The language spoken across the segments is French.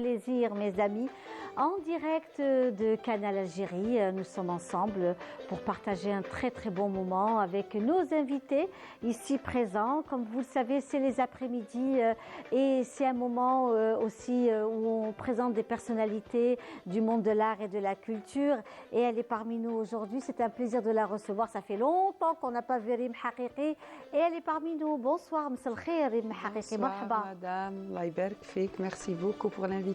Plaisir, mes amis, en direct de Canal Algérie. Nous sommes ensemble pour partager un très très bon moment avec nos invités ici présents. Comme vous le savez, c'est les après-midi et c'est un moment aussi où on présente des personnalités du monde de l'art et de la culture. Et elle est parmi nous aujourd'hui. C'est un plaisir de la recevoir. Ça fait longtemps qu'on n'a pas vu Rim Haqiqi et elle est parmi nous. Bonsoir, Msal Khair, Rim Haqiqi. Bonsoir, madame. Allah يبارك فيك. Merci beaucoup pour l'invitation.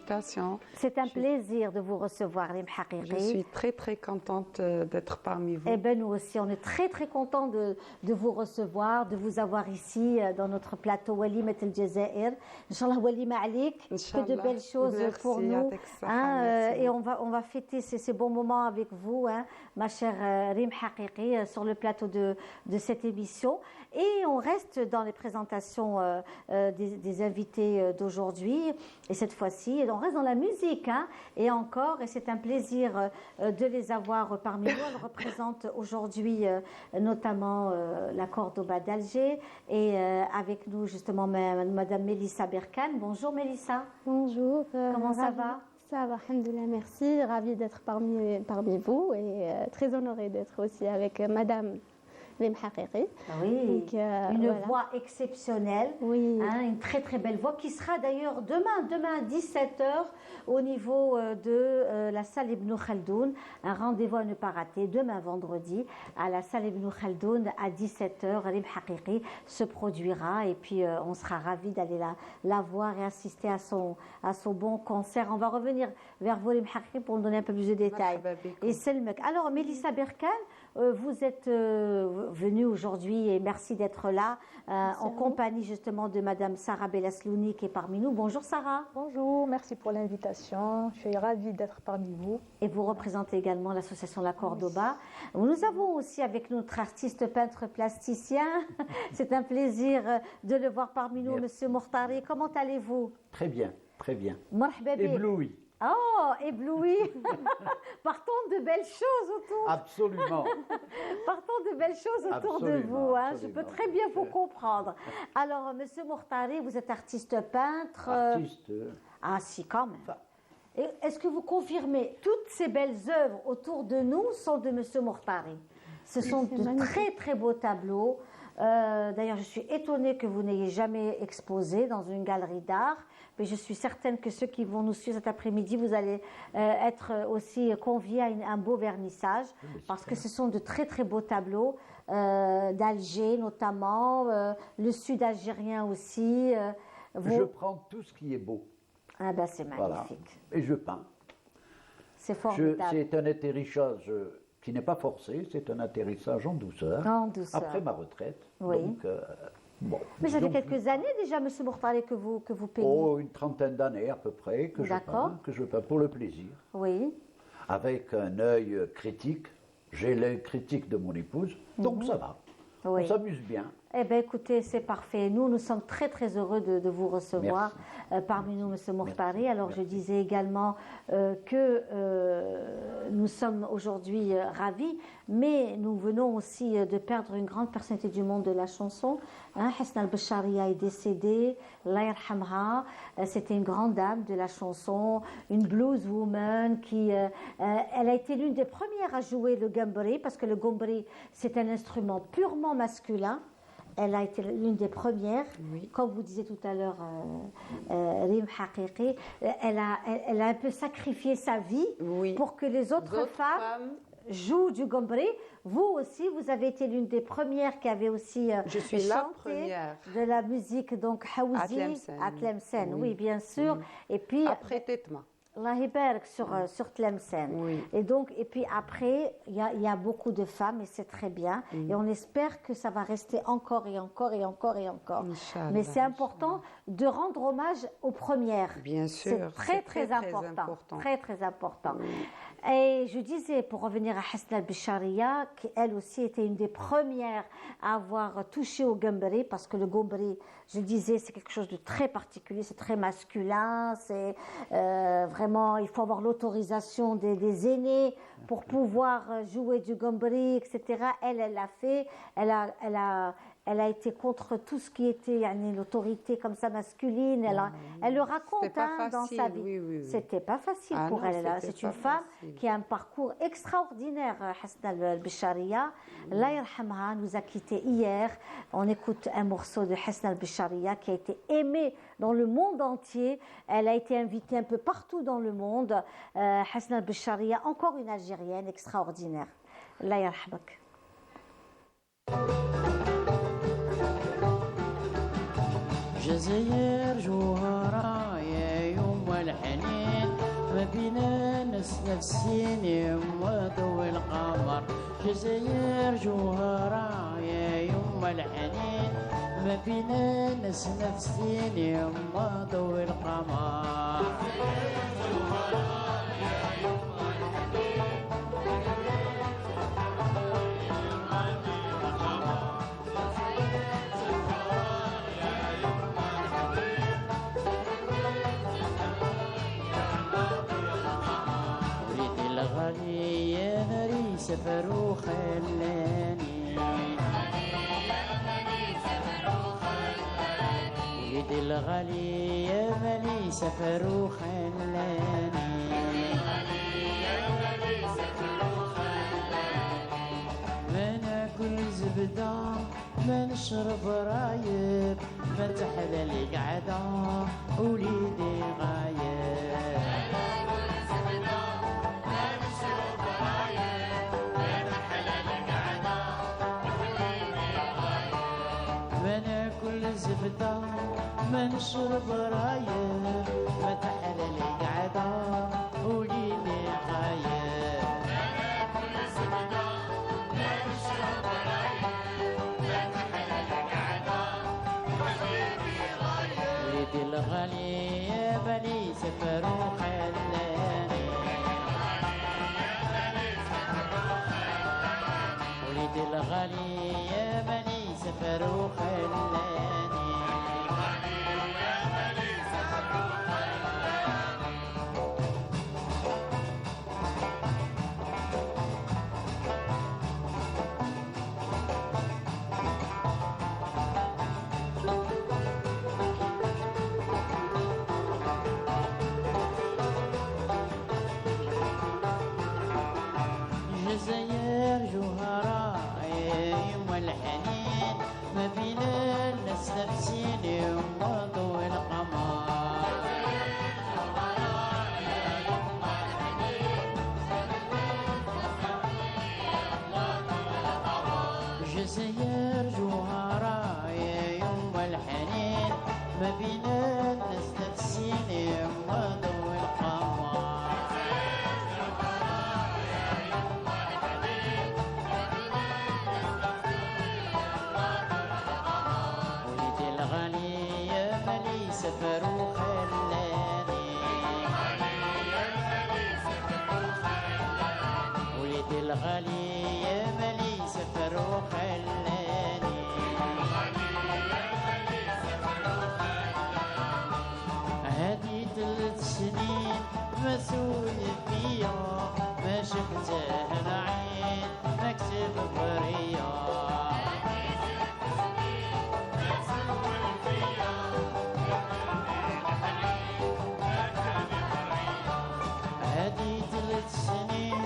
C'est un plaisir de vous recevoir, Rim Haqiqi. Je suis très très contente d'être parmi vous. Eh bien, nous aussi, on est très très contents de vous recevoir, de vous avoir ici dans notre plateau Walimat El Jazair. Inch'Allah, Walima Alik, que de belles choses merci, pour nous. Et on va fêter ces bons moments avec vous, hein, ma chère Rim Haqiqi, sur le plateau de cette émission. Et on reste dans les présentations des invités d'aujourd'hui. Et cette fois-ci, on reste dans la musique, hein, et c'est un plaisir de les avoir parmi nous. Elle représente aujourd'hui notamment la Cordoba d'Alger et avec nous justement Madame Mélissa Berkane. Bonjour Mélissa. Bonjour. Comment ça va? Ça va, alhamdoulilah, merci. Ravie d'être parmi vous et très honorée d'être aussi avec Madame Rim Haqiqi. Oui, donc, une voix exceptionnelle, oui. Hein, une très très belle voix qui sera d'ailleurs demain à 17h au niveau de la salle Ibn Khaldoun. Un rendez-vous à ne pas rater, demain vendredi à la salle Ibn Khaldoun à 17h. Rim Haqiqi se produira et puis on sera ravis d'aller la voir et assister à son bon concert. On va revenir vers vous Rim Haqiqi pour nous donner un peu plus de détails. Et Selmek. Alors Mélissa Berkane, vous êtes venue aujourd'hui et merci d'être là en compagnie justement de Madame Sarah Bellaslouni qui est parmi nous. Bonjour Sarah. Bonjour, merci pour l'invitation. Je suis ravie d'être parmi vous. Et vous représentez également l'association La Cordoba. Nous avons aussi avec nous notre artiste peintre plasticien. C'est un plaisir de le voir parmi nous, Monsieur Mourtari. Comment allez-vous? Très bien, très bien. Marhaba bik. Ébloui. Oh, ébloui. Partons de belles choses autour. Absolument. Partons de belles choses autour de vous. Hein. Je peux très bien vous comprendre. Alors, Monsieur Mourtari, vous êtes artiste peintre. Artiste. Ah, si, quand même. Est-ce que vous confirmez toutes ces belles œuvres autour de nous sont de Monsieur Mourtari? Ce sont de très très beaux tableaux. D'ailleurs, je suis étonnée que vous n'ayez jamais exposé dans une galerie d'art, mais je suis certaine que ceux qui vont nous suivre cet après-midi, vous allez être aussi conviés à un beau vernissage, parce que ce sont de très très beaux tableaux d'Alger notamment, le sud algérien aussi. Je prends tout ce qui est beau. Ah ben c'est magnifique. Voilà. Et je peins. C'est formidable. C'est un atterrissage qui n'est pas forcé, c'est un atterrissage en douceur. En douceur. Après ma retraite. Oui. Donc, bon. Mais ça fait quelques années déjà, Monsieur Mourtari, que vous peignez. Oh, une trentaine d'années à peu près que je peins pour le plaisir. Oui. Avec un œil critique. J'ai l'œil critique de mon épouse, donc ça va. Oui. On s'amuse bien. Eh bien, écoutez, c'est parfait. Nous sommes très, très heureux de vous recevoir parmi nous, Monsieur Mourtari. Alors, je disais également que nous sommes aujourd'hui ravis, mais nous venons aussi de perdre une grande personnalité du monde de la chanson. Hein, Hasna al-Basharia est décédée, Allah yarhamha. C'était une grande dame de la chanson, une blues woman qui, elle a été l'une des premières à jouer le gambri, parce que le gambri, c'est un instrument purement masculin. Elle a été l'une des premières, comme vous disiez tout à l'heure, Rim Haqiqi. Elle a un peu sacrifié sa vie pour que les autres femmes jouent du gambri. Vous aussi, vous avez été l'une des premières qui avait aussi chanté de la musique donc Haouzi à Tlemcen. Oui, bien sûr. Et puis après Tetma. Allah Ibarak sur Tlemcen. Oui. Et puis après, il y a beaucoup de femmes et c'est très bien. Et on espère que ça va rester encore et encore et encore et encore. Inch'Allah, mais c'est important de rendre hommage aux premières. Bien sûr. C'est très important. Très très important. Et je disais, pour revenir à Hasna al-Basharia, qu'elle aussi était une des premières à avoir touché au gambri, parce que le gambri, je disais, c'est quelque chose de très particulier, c'est très masculin, c'est vraiment, il faut avoir l'autorisation des aînés pour pouvoir jouer du gambri, etc. Elle l'a fait, elle a elle a été contre tout ce qui était l'autorité comme ça masculine. Elle le raconte dans sa vie. Oui. C'était pas facile pour non, elle. C'est une femme qui a un parcours extraordinaire. Hasna al-Bisharia, Allah yarhamha, nous a quittés hier. On écoute un morceau de Hasna al-Bisharia qui a été aimé dans le monde entier. Elle a été invitée un peu partout dans le monde. Hasna al-Bisharia, encore une Algérienne extraordinaire. Allah yarhamak. جزائر جوهرة يا يوم الحنين ما بينا ناس نفسين يما ضوء القمر جزائر جوهرة يا يوم الحنين ما بينا ناس نفسين يما ضوء القمر الغالي يا ناري سفر وخلاني وليد الغالي يا مالي سفر وخلاني ما ناكل زبدة ما نشرب رايب ما تحلى لي قعدة وليدي غايب زبدة ما نشرب رايب ما تحلى لي قعدة وليلي غايب أنا كل زبدة ما نشرب رايب ما تحلى لي قعدة وليلي غايب وليدي الغالي يا بني سفر وخلاني وليدي الغالي يا بني سفر وخلاني جزائر جوهرة يوم الحنين ما بينا الناس نفسين يوم ضوء القمر جزائر جوهرة يوم الحنين ما بينا الناس نفسين يوم ضوء القمر سفر وخلاني وليد الغالي يا مالي سفر وخلاني هادي 3 سنين مسؤول فيا ما شفته العين مكتب بريا هادي 3 سنين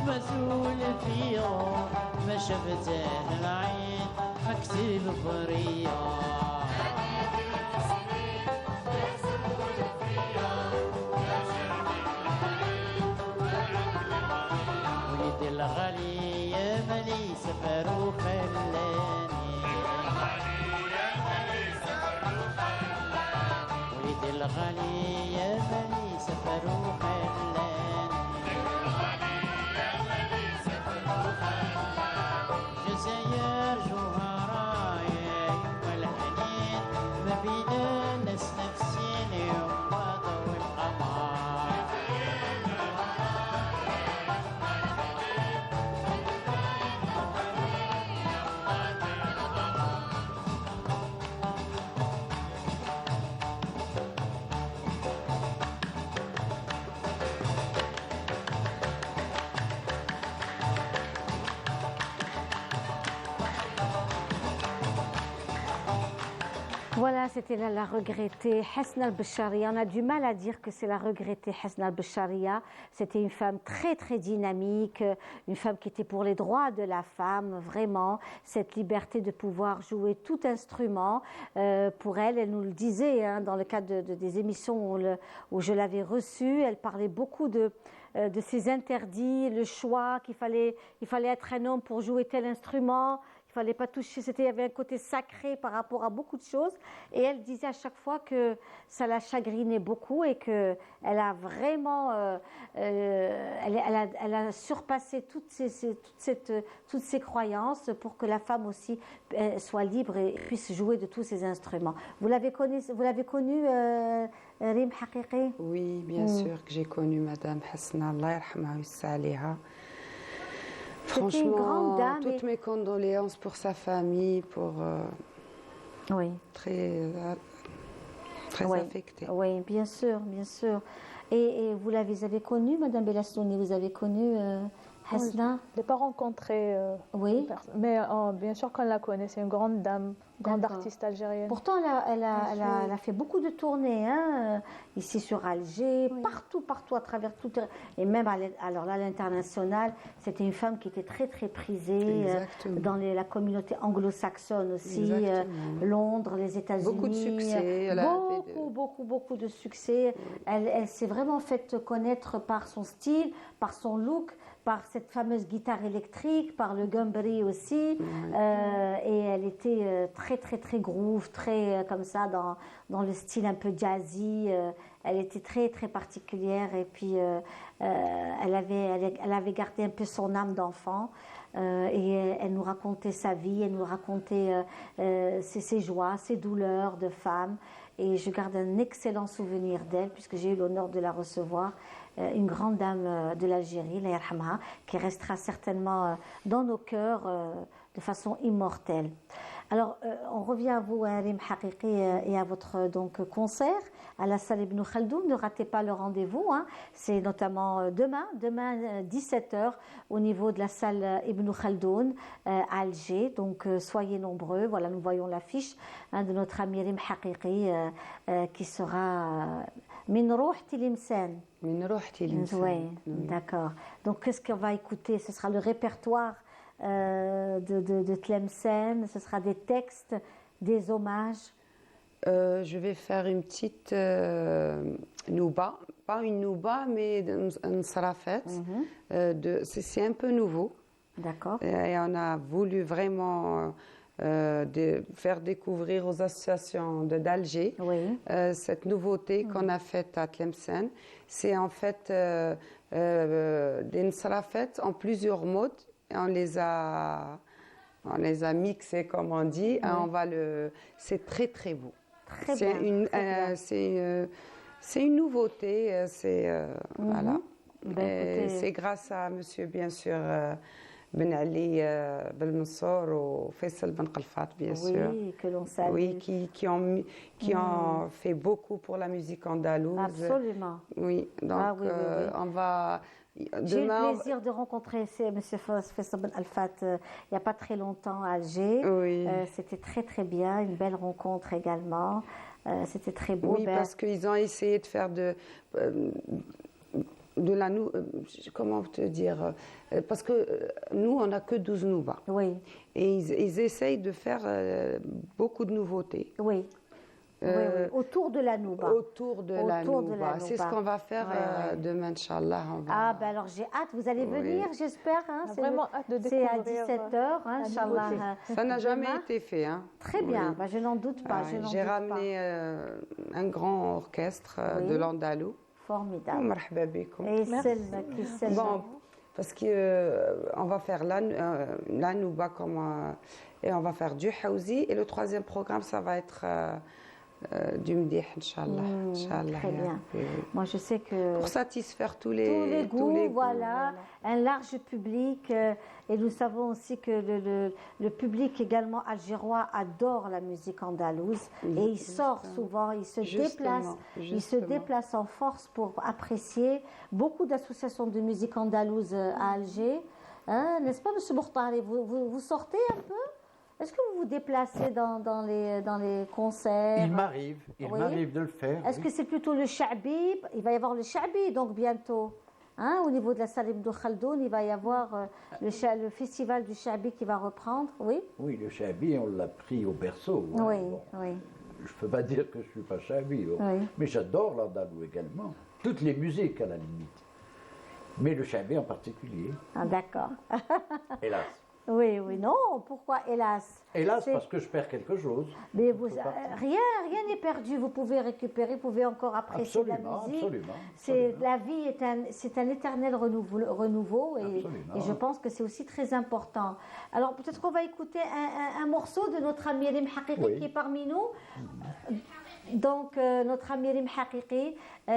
مسؤول فيها ما شفته العين اكتب بريا وليد الغالي يا مالي سفر وخلاني وليد الغالي يا مالي سفر وخلاني جزائر جوهرة يا يوم الحنين ما بينا ناس نفسين يوم ضوء القمر Voilà, c'était la regrettée Hasna al-Besharia. On a du mal à dire que c'est la regrettée Hasna al-Besharia. C'était une femme très très dynamique, une femme qui était pour les droits de la femme, vraiment. Cette liberté de pouvoir jouer tout instrument. Pour elle, elle nous le disait hein, dans le cadre des émissions où je l'avais reçue. Elle parlait beaucoup de ces interdits, le choix, il fallait être un homme pour jouer tel instrument. Il ne fallait pas toucher, il y avait un côté sacré par rapport à beaucoup de choses. Et elle disait à chaque fois que ça la chagrinait beaucoup et qu'elle a vraiment, elle a surpassé toutes ces croyances pour que la femme aussi soit libre et puisse jouer de tous ses instruments. Vous l'avez connue, Reem Haqiqi? Oui, bien sûr que j'ai connu Madame Hasna, Allah yarhamha wa yassa alayha. C'était une grande Franchement, dame toutes mes condoléances pour sa famille, pour Oui. très Oui. affectée. Oui, bien sûr, bien sûr. Et vous avez connue, Madame Bellassouni, vous avez connu Hasna? Je ne l'ai pas rencontrée, Oui. mais bien sûr qu'on la connaît. C'est une grande dame, grande D'accord. artiste algérienne. Pourtant, elle a fait beaucoup de tournées, hein, ici sur Alger, partout à travers tout. Et même alors là, à l'international, c'était une femme qui était très, très prisée Exactement. dans la communauté anglo-saxonne aussi, Exactement. Londres, les États-Unis. Beaucoup de succès. Elle a fait Beaucoup de succès. Elle s'est vraiment faite connaître par son style, par son look, par cette fameuse guitare électrique, par le gambri aussi. Et elle était très, très, très groove, très comme ça, dans le style un peu jazzy. Elle était très, très particulière. Et puis, elle avait gardé un peu son âme d'enfant. Et elle nous racontait sa vie, elle nous racontait ses joies, ses douleurs de femme. Et je garde un excellent souvenir d'elle, puisque j'ai eu l'honneur de la recevoir. Une grande dame de l'Algérie, la yarhamha, qui restera certainement dans nos cœurs de façon immortelle. Alors, on revient à vous, Reem Haqiqi, et à votre donc, concert à la salle Ibn Khaldoun. Ne ratez pas le rendez-vous. Hein. C'est notamment demain 17h, au niveau de la salle Ibn Khaldoun à Alger. Donc, soyez nombreux. Voilà, nous voyons l'affiche hein, de notre ami Reem Haqiqi qui sera Min Rouh Tilimsan. Oui, d'accord. Donc, qu'est-ce qu'on va écouter? Ce sera le répertoire de Tlemcen, ce sera des textes, des hommages. Je vais faire une petite nouba, pas une nouba, mais un sarafet. C'est un peu nouveau. D'accord. Et on a voulu vraiment faire découvrir aux associations d'Alger cette nouveauté qu'on a faite à Tlemcen. C'est en fait des sarafets en plusieurs modes. On les a mixés, comme on dit. C'est très très beau. C'est une nouveauté. Voilà. C'est grâce à Monsieur, bien sûr, Ben Ali Ben Mansour et Faisal Ben Khalfat, bien sûr. Oui, que l'on salue. Oui, qui ont fait beaucoup pour la musique andalouse. Absolument. Oui, donc on va... J'ai eu le plaisir de rencontrer M. Faisal Ben Khalfat il n'y a pas très longtemps à Alger. Oui. C'était très très bien, une belle rencontre également. C'était très beau. Oui, parce qu'ils ont essayé de faire de la comment te dire, parce que nous on n'a que 12 noubas. Oui. Et ils essayent de faire beaucoup de nouveautés. Oui. Oui. Autour de la nouba. Autour de la nouba. C'est ce qu'on va faire demain, Inch'Allah. Ah, ben alors j'ai hâte. Vous allez venir, j'espère. Hein, On a vraiment hâte de découvrir. C'est à 17h, hein, Inch'Allah. Ça n'a jamais été fait. Hein. Très bien, ben, je n'en doute pas. J'ai ramené un grand orchestre de l'Andalou. Formidable. Marhaba bikoum. Et celle qui s'aime. Bon, parce qu'on va faire la nouba et on va faire du hawzi. Et le troisième programme, ça va être du mdih, Inch'Allah. Très bien. Moi, je sais que... Pour satisfaire tous les goûts, voilà. Un large public. Et nous savons aussi que le public également algérois adore la musique andalouse. Et il sort souvent, il se déplace en force pour apprécier. Beaucoup d'associations de musique andalouse à Alger. Hein, n'est-ce pas, M. Bourtari? Vous sortez un peu Est-ce que vous vous déplacez dans les concerts? Il m'arrive de le faire. Est-ce que c'est plutôt le Sha'bi? Il va y avoir le Sha'bi donc bientôt. Hein, au niveau de la salle Ibn Khaldoun, il va y avoir le festival du Sha'bi qui va reprendre, oui? Oui, le Sha'bi, on l'a pris au berceau. Hein. Oui, Bon, oui. je ne peux pas dire que je ne suis pas Sha'bi, bon. Oui. Mais j'adore l'andalou également. Toutes les musiques à la limite. Mais le Sha'bi en particulier, Ah, d'accord. hélas. Oui, oui, non, pourquoi hélas? Hélas, C'est- parce que je perds quelque chose. Mais vous, faut partir. rien n'est perdu. Vous pouvez récupérer, vous pouvez encore apprécier la Absolument, musique. absolument. C'est la vie c'est un éternel renouveau et Absolument. je pense que c'est aussi très important. Alors peut-être qu'on va écouter un morceau de notre ami Rim Haqiqi Oui. qui est parmi nous. Donc notre ami Rim Haqiqi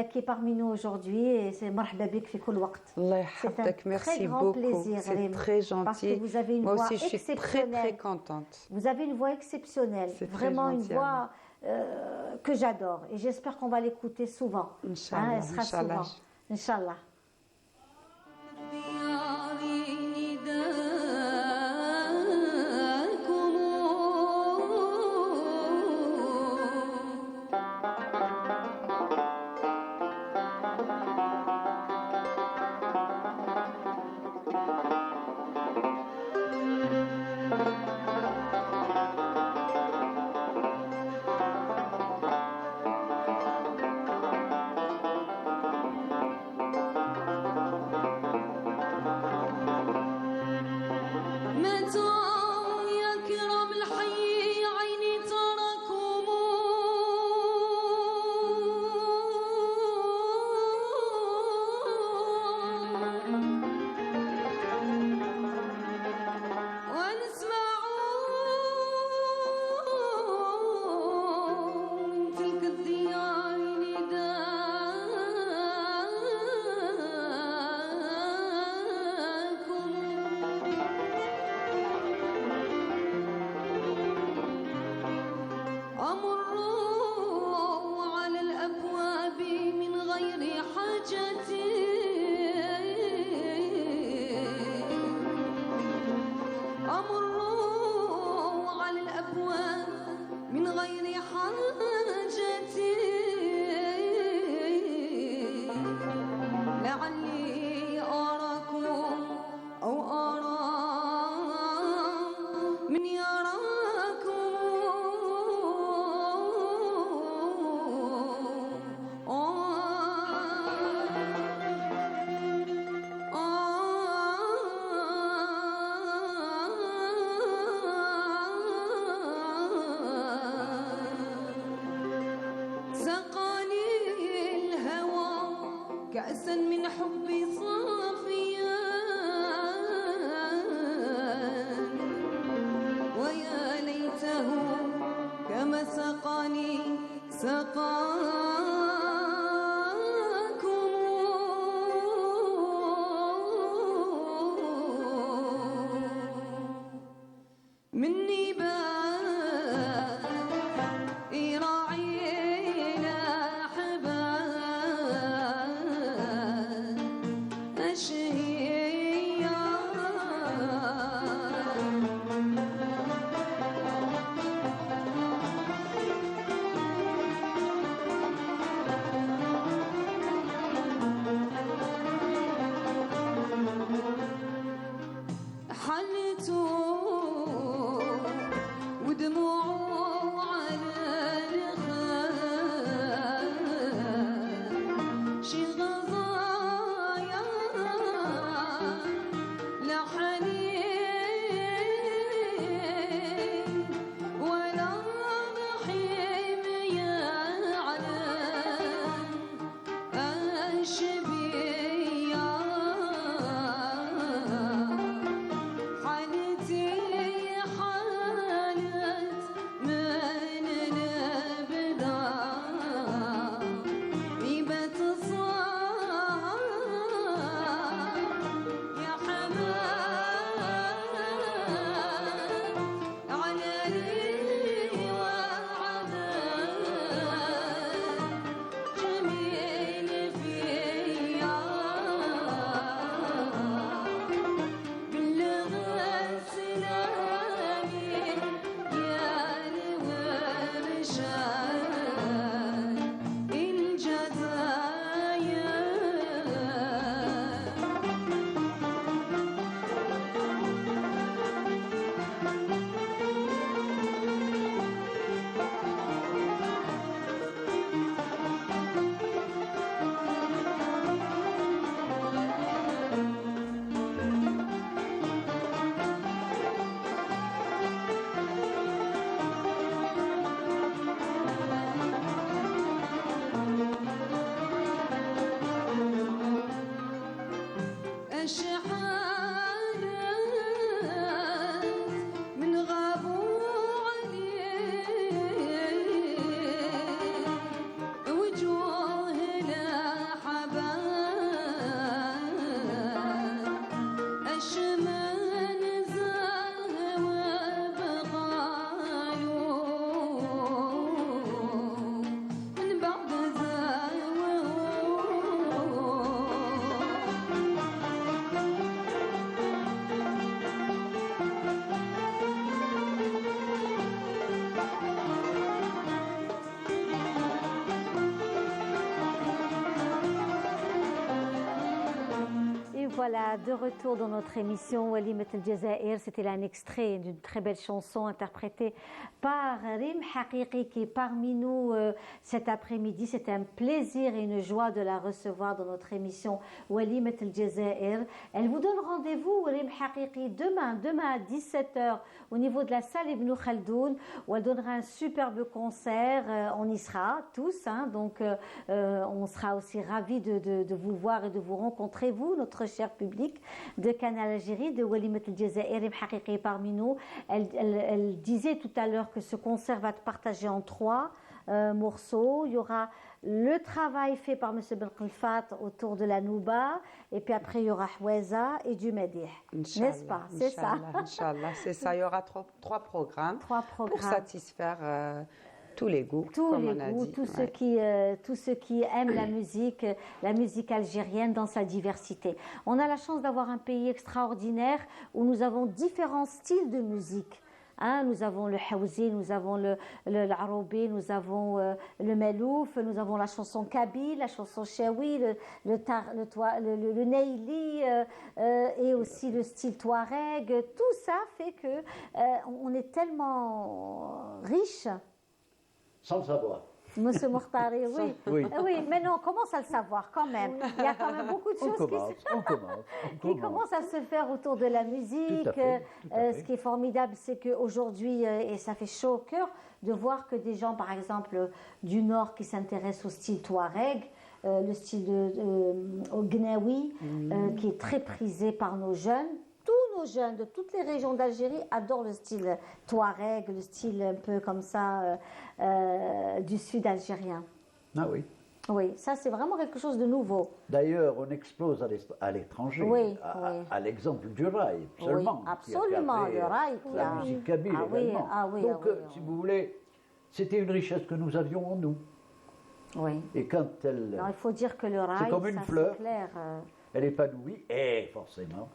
qui est parmi nous aujourd'hui et c'est marhaba bik fi kul waqt. Allah C'est un yahfadek, très merci grand beaucoup. plaisir, C'est Rim, très parce que gentil. vous avez une Moi voix aussi, je suis très exceptionnelle. contente. Vous avez une voix exceptionnelle, C'est très vraiment une gentil, voix que j'adore et j'espère qu'on va l'écouter souvent. Inch'Allah, elle sera Inch'Allah. souvent. Inch'Allah. متى يا كرام الحي عيني تراكم ونسمع من تلك الديار نداءكم أمروا على الأبواب من غير حاجة أمروا على الأبواب من غير حاجة لعلي أراكم أو أرى من سقاني الهوى كأسا من حبي صافيا ويا ليته كما سقاني سقاكم مني باب يراعينا حباب أشهيا voilà, de retour dans notre émission Walimat El Jazair. C'était un extrait d'une très belle chanson interprétée par Rim Haqiqi qui est parmi nous cet après-midi. C'était un plaisir et une joie de la recevoir dans notre émission Walimat El Jazair. Elle vous donne rendez-vous, Rim Haqiqi, demain à 17h au niveau de la salle Ibn Khaldoun où elle donnera un superbe concert. On y sera tous, hein, donc on sera aussi ravis de vous voir et de vous rencontrer, vous, notre cher public de Canal Algérie, de Walimat El Jazair. Rim Haqiqi parmi nous. Elle disait tout à l'heure que ce concert va être partagé en 3 morceaux. Il y aura le travail fait par M. Belkhlfat autour de la Nouba, et puis après il y aura Houeza et du Medih. N'est-ce pas? C'est ça. Inch'Allah, c'est ça. Il y aura 3 programmes, 3 programmes pour satisfaire tous les goûts, tous comme les on a goûts, dit. tous ceux qui aiment la musique algérienne dans sa diversité. On a la chance d'avoir un pays extraordinaire où nous avons différents styles de musique. Hein, nous avons le Hawzi, nous avons l'Aroubi, nous avons le Melouf, nous avons la chanson Kabyle, la chanson Chaoui, le Neili et aussi le style Touareg. Tout ça fait que on est tellement riche. Sans le savoir. Monsieur Mokhtari, oui. Oui. Oui, mais non, on commence à le savoir quand même. Il y a quand même beaucoup de choses qui commencent à se faire autour de la musique. Tout à fait. Ce qui est formidable, c'est qu'aujourd'hui, et ça fait chaud au cœur, de voir que des gens, par exemple, du Nord qui s'intéressent au style Touareg, le style au Gnawi, qui est très prisé par nos jeunes. Tous nos jeunes de toutes les régions d'Algérie adorent le style Touareg, le style un peu comme ça du sud algérien. Ah oui. Oui, ça c'est vraiment quelque chose de nouveau. D'ailleurs, on explose à l'étranger, Oui, à l'exemple du rail seulement. Oui, absolument, le rail qui la a... musique kabyle également. Donc, si vous voulez, c'était une richesse que nous avions en nous. Oui. Et quand elle... Non, il faut dire que le rail, comme une ça, fleur. c'est clair. Elle épanouit, et forcément,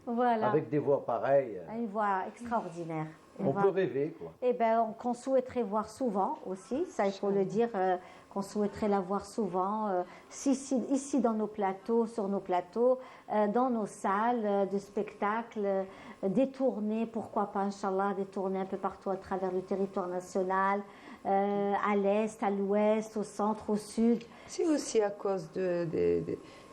Voilà. avec des voix pareilles, Une voix extraordinaire. on peut rêver, quoi. Eh bien, qu'on souhaiterait voir souvent aussi, ça il faut le dire, qu'on souhaiterait la voir souvent, ici dans nos plateaux, sur nos plateaux, dans nos salles de spectacle, des tournées, pourquoi pas, Inch'Allah, des tournées un peu partout à travers le territoire national, à l'est, à l'ouest, au centre, au sud. C'est aussi à cause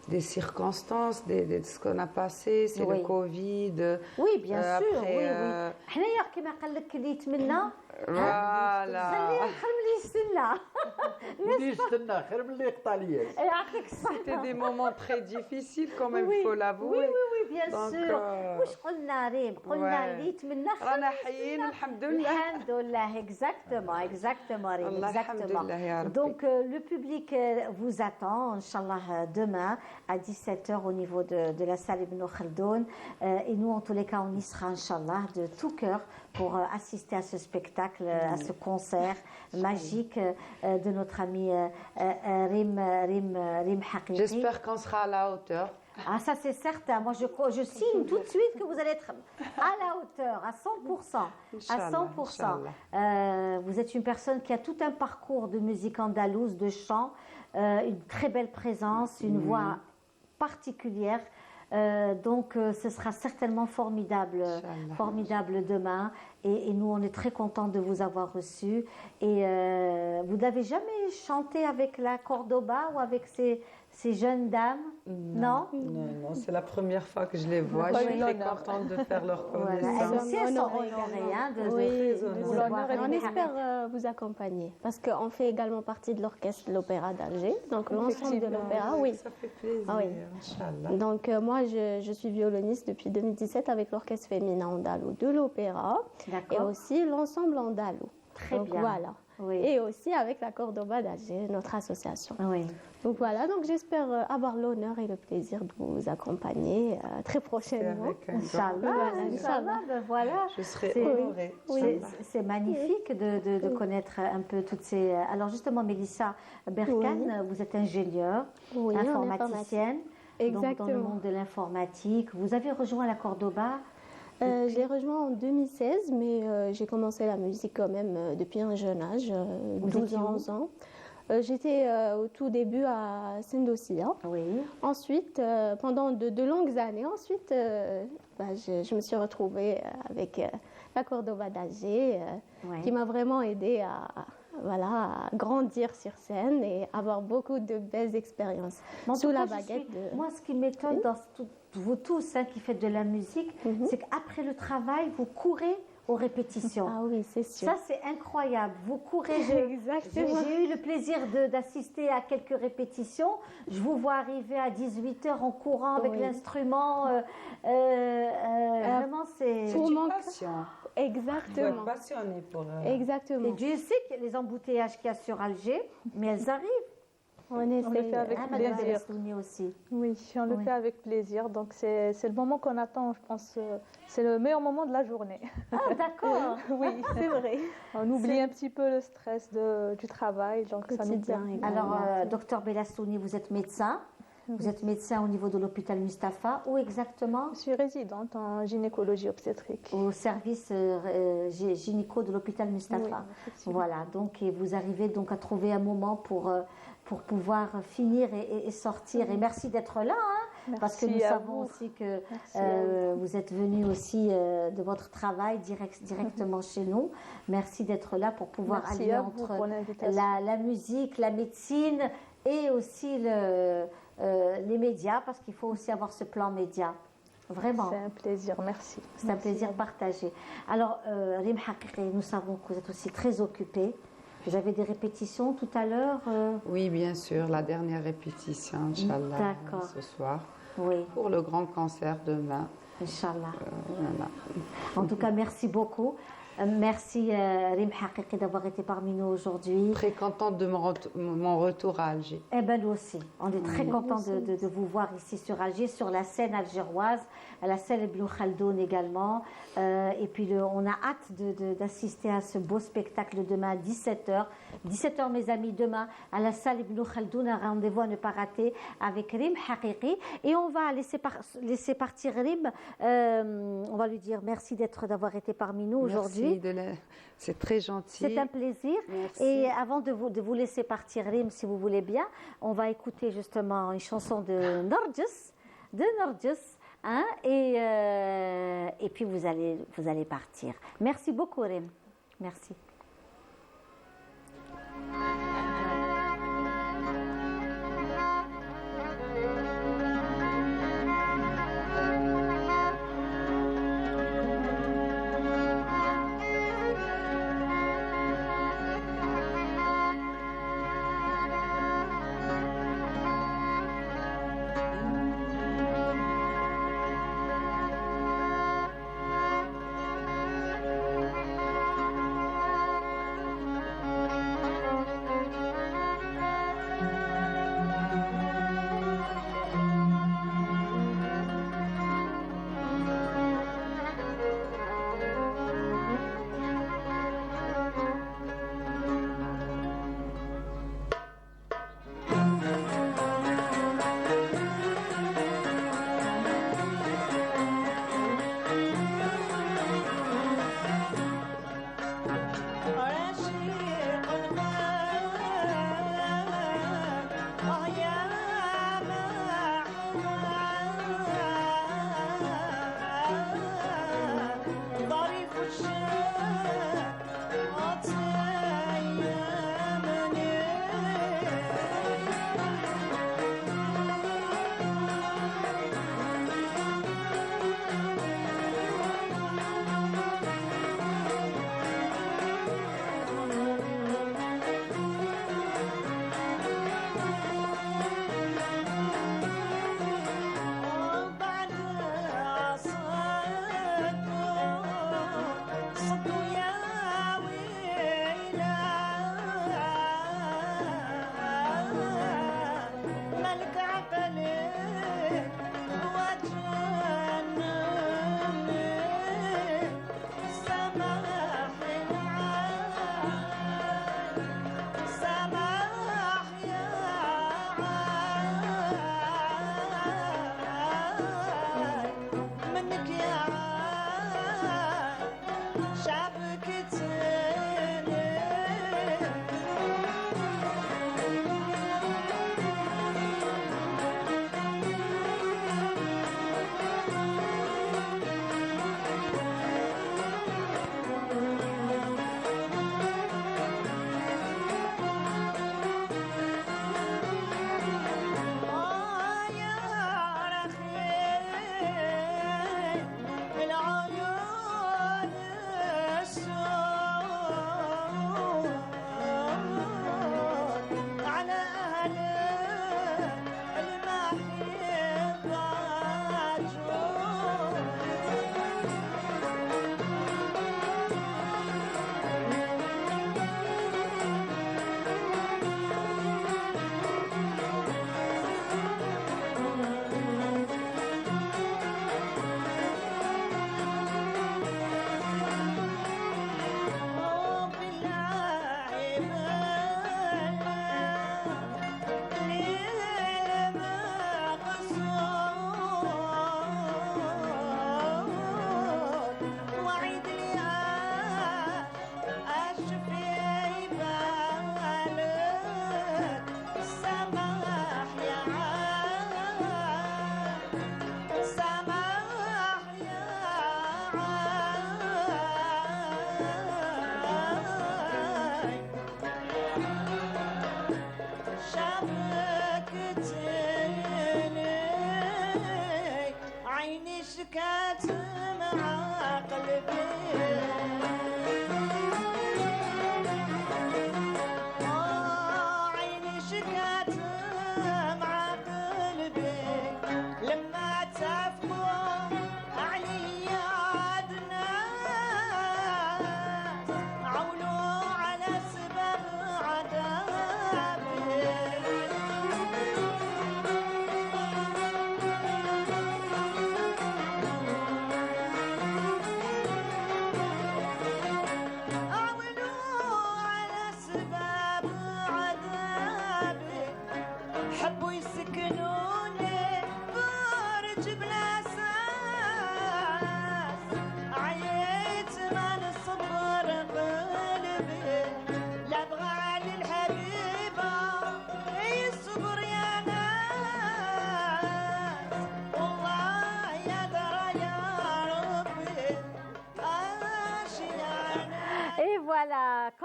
des circonstances, de ce qu'on a passé, c'est le Covid. Oui, bien sûr. Après, oui. حنايا كما قال لك اللي يتمنى Voilà. خليه اللي يستنى. اللي يستنى خير من اللي يقطع الياس. يعطيك الصحة. C'était des moments très difficiles quand même, il faut l'avouer. Oui, bien Donc, sûr. واش قلنا ريم؟ قلنا ouais. اللي يتمنى رانا حيين الحمد لله. الحمد لله, exactement ريم, Allah, alhamdoulilah, ya Rabbi. Donc le public vous attend, Inch'Allah, demain à 17h au niveau de la salle Ibn Khaldoun. Et nous, en tous les cas, on y sera, Inch'Allah, de tout cœur pour assister à ce spectacle, à ce concert magique de notre ami Rim Haqiqi. J'espère qu'on sera à la hauteur. Ah, ça c'est certain. Moi, je signe tout de suite que vous allez être à la hauteur, à 100%. À 100%. Vous êtes une personne qui a tout un parcours de musique andalouse, de chant, une très belle présence, une voix particulière. Donc, ce sera certainement formidable demain. Et nous, on est très contents de vous avoir reçu. Et vous n'avez jamais chanté avec la Cordoba ou avec ces jeunes dames? Non, Non, c'est la première fois que je les vois. Je suis très contente de faire leur Voilà. connaissance. Elles aussi, elles sont honorées hein, de Oui, vous avoir. on espère vous accompagner parce qu'on fait également partie de l'orchestre de l'Opéra d'Alger, donc l'ensemble de l'opéra, oui. Ça fait plaisir, Ah oui. Inch'Allah. Donc moi, je suis violoniste depuis 2017 avec l'orchestre féminin andalou de l'opéra et D'accord. aussi l'ensemble andalou. Très Donc bien. voilà. Oui. Et aussi avec la Cordoba d'Alger, notre association. Oui. Donc voilà, donc j'espère avoir l'honneur et le plaisir de vous accompagner très prochainement. Avec un grand Inch'Allah, plaisir. Inch'Allah, ben voilà. Je serai C'est- honorée. C'est magnifique de connaître un peu toutes ces... Alors justement, Mélissa Berkane, vous êtes ingénieure, Oui, en informaticienne, donc dans le Exactement. monde de l'informatique. Vous avez rejoint la Cordoba. Je l'ai rejoint en 2016, mais j'ai commencé la musique quand même depuis un jeune âge, Vous 12 étiez ans, où 11 ans. J'étais au tout début à Sendossia. Oui. Ensuite, pendant de longues années, ensuite, je me suis retrouvée avec la Cordoba d'Alger, Ouais. qui m'a vraiment aidée à grandir sur scène et avoir beaucoup de belles expériences Mais en sous tout la cas, baguette de... Moi, ce qui m'étonne dans vous tous qui faites de la musique, Mhm. c'est qu'après le travail, vous courez aux répétitions. Ah oui, c'est sûr. Ça, c'est incroyable. Vous courez. Exactement. J'ai eu le plaisir d'assister à quelques répétitions. Je vous vois arriver à 18h en courant avec Oui. l'instrument. Vraiment, c'est. Pour mon- Passion. Il faut Exactement. être passionné pour... Exactement. Et Dieu sait qu'il y a les embouteillages qu'il y a sur Alger, mais elles arrivent. On le essaie. fait avec Hein, Madame plaisir. Belastouni aussi. Oui, on le Oui. fait avec plaisir. Donc c'est le moment qu'on attend, je pense. C'est le meilleur moment de la journée. Ah, d'accord. Oui, C'est vrai. on oublie un petit peu le stress du travail. Donc ça nous plaît. Quotidien également. Alors, docteur Belastouni, vous êtes médecin. Vous êtes médecin au niveau de l'hôpital Mustapha. Où exactement? Je suis résidente en gynécologie obstétrique. Au service gynéco de l'hôpital Mustapha. Oui, effectivement. Voilà, donc et vous arrivez donc à trouver un moment pour pouvoir finir et sortir. Et merci d'être là, hein, parce que nous Merci à savons vous. aussi que Merci à vous êtes venu aussi de votre travail directement chez nous. Merci d'être là pour pouvoir Merci allier à vous entre pour l'invitation. la musique, la médecine et aussi les médias, parce qu'il faut aussi avoir ce plan média. Vraiment. C'est un plaisir, merci. C'est un plaisir partagé. Alors, Rim Haqiqi, nous savons que vous êtes aussi très occupée. Vous avez des répétitions tout à l'heure Oui, bien sûr, la dernière répétition, Inch'Allah, D'accord. ce soir, Oui, pour le grand concert demain. Inch'Allah. Voilà. En tout cas, merci beaucoup. Merci Rim Haqiqi d'avoir été parmi nous aujourd'hui. Très contente de mon retour à Alger. Eh bien, nous aussi. On est très contents de vous voir ici sur Alger, sur la scène algéroise, à la scène Ibn Khaldoun également. Et puis, on a hâte d'assister à ce beau spectacle demain à 17h. 17h, mes amis, demain, à la salle Ibn Khaldoun, un rendez-vous à ne pas rater avec Rim Haqiqi. Et on va laisser partir Rim. On va lui dire merci d'avoir été parmi nous aujourd'hui. Merci, c'est très gentil. C'est un plaisir. Merci. Et avant de vous laisser partir, Rim, si vous voulez bien, on va écouter justement une chanson de Norjus. Hein, et puis vous allez partir. Merci beaucoup, Rim. Merci. يا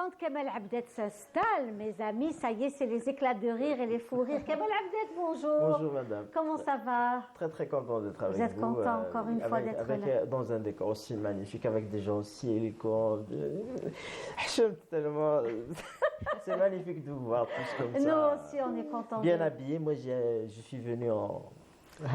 quand Kemal Abdet s'installe, mes amis, ça y est, c'est les éclats de rire et les fous rires. Kemal Abdet, bonjour. Bonjour madame. Comment ça va? Très très content d'être avec vous. Vous êtes content encore une fois d'être là. Dans un décor aussi magnifique, avec des gens aussi élégants. J'aime tellement. C'est magnifique de vous voir tous comme ça. Nous aussi, on est contents. Bien habillés. Moi, je suis venu en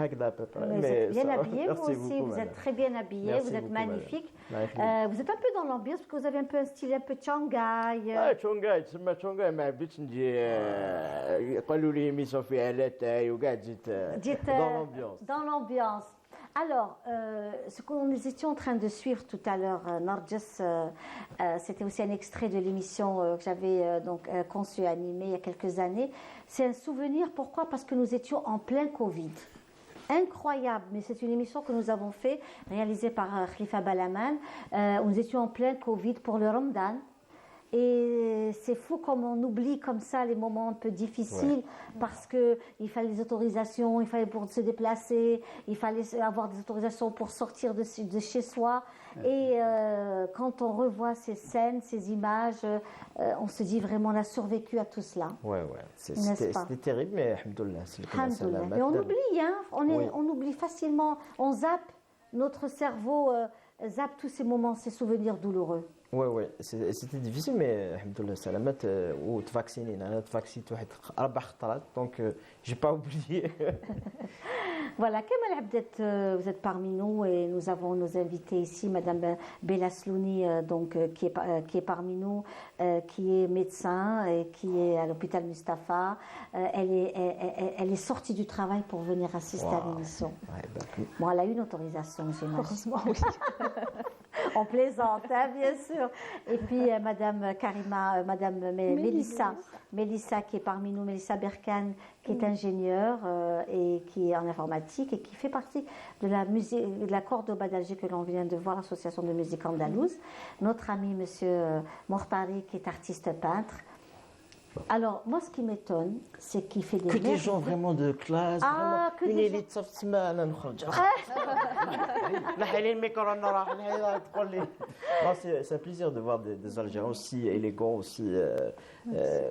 Hagda à peu près. Vous êtes bien habillés, vous merci aussi. beaucoup, Vous êtes madame. très bien habillés, Merci vous êtes beaucoup, magnifiques. madame. Vous êtes un peu dans l'ambiance parce que vous avez un peu un style un peu Shanghai. تشونغاي تسمى تشونغاي ما بديتش نجي قالوا لي ميسون فيها لا تاي وكاع جيت Dites, dans l'ambiance. Dans l'ambiance. Alors, ce que nous étions en train de suivre tout à l'heure, Narges, c'était aussi un extrait de l'émission que j'avais conçue et animée il y a quelques années. C'est un souvenir, pourquoi? Parce que nous étions en plein Covid. Incroyable, mais c'est une émission que nous avons fait, réalisée par Khalifa Balaman, où nous étions en plein Covid pour le Ramadan. Et c'est fou comme on oublie comme ça les moments un peu difficiles parce qu'il fallait des autorisations, il fallait pour se déplacer, il fallait avoir des autorisations pour sortir de chez soi. Et quand on revoit ces scènes, ces images, on se dit vraiment on a survécu à tout cela. Ouais. N'est-ce pas? C'était terrible, mais alhamdoulilah, c'est le cas. Alhamdoulilah. Et on oublie, hein, on oublie facilement, on zappe, notre cerveau zappe tous ces moments, ces souvenirs douloureux. Ouais, c'était difficile, mais alhamdoulilah, salamat, ou vacciné, vacciné 4 خطرات, donc j'ai pas oublié. Voilà, Kemal Abdet, vous êtes parmi nous et nous avons nos invités ici, Madame Bella Slouni, qui est parmi nous, qui est médecin et qui est à l'hôpital Mustapha. Elle est sortie du travail pour venir assister à l'émission. Bon, elle a eu une autorisation, j'imagine. Heureusement, oui. On plaisante, hein, bien sûr. Et puis Madame Karima, Madame Mélissa qui est parmi nous, Mélissa Berkane, qui est ingénieure et qui est en informatique et qui fait partie de la Cordoba d'Alger que l'on vient de voir, l'association de musique andalouse. Notre ami Monsieur Mortari, qui est artiste peintre. Alors, moi, ce qui m'étonne, c'est qu'il fait des... Que des gens vraiment de classe, Ah, que une des élite صافي تسمى انا نخرج نحل الميكرو نروح نحل تقول لي c'est un plaisir de voir des Algériens aussi élégants,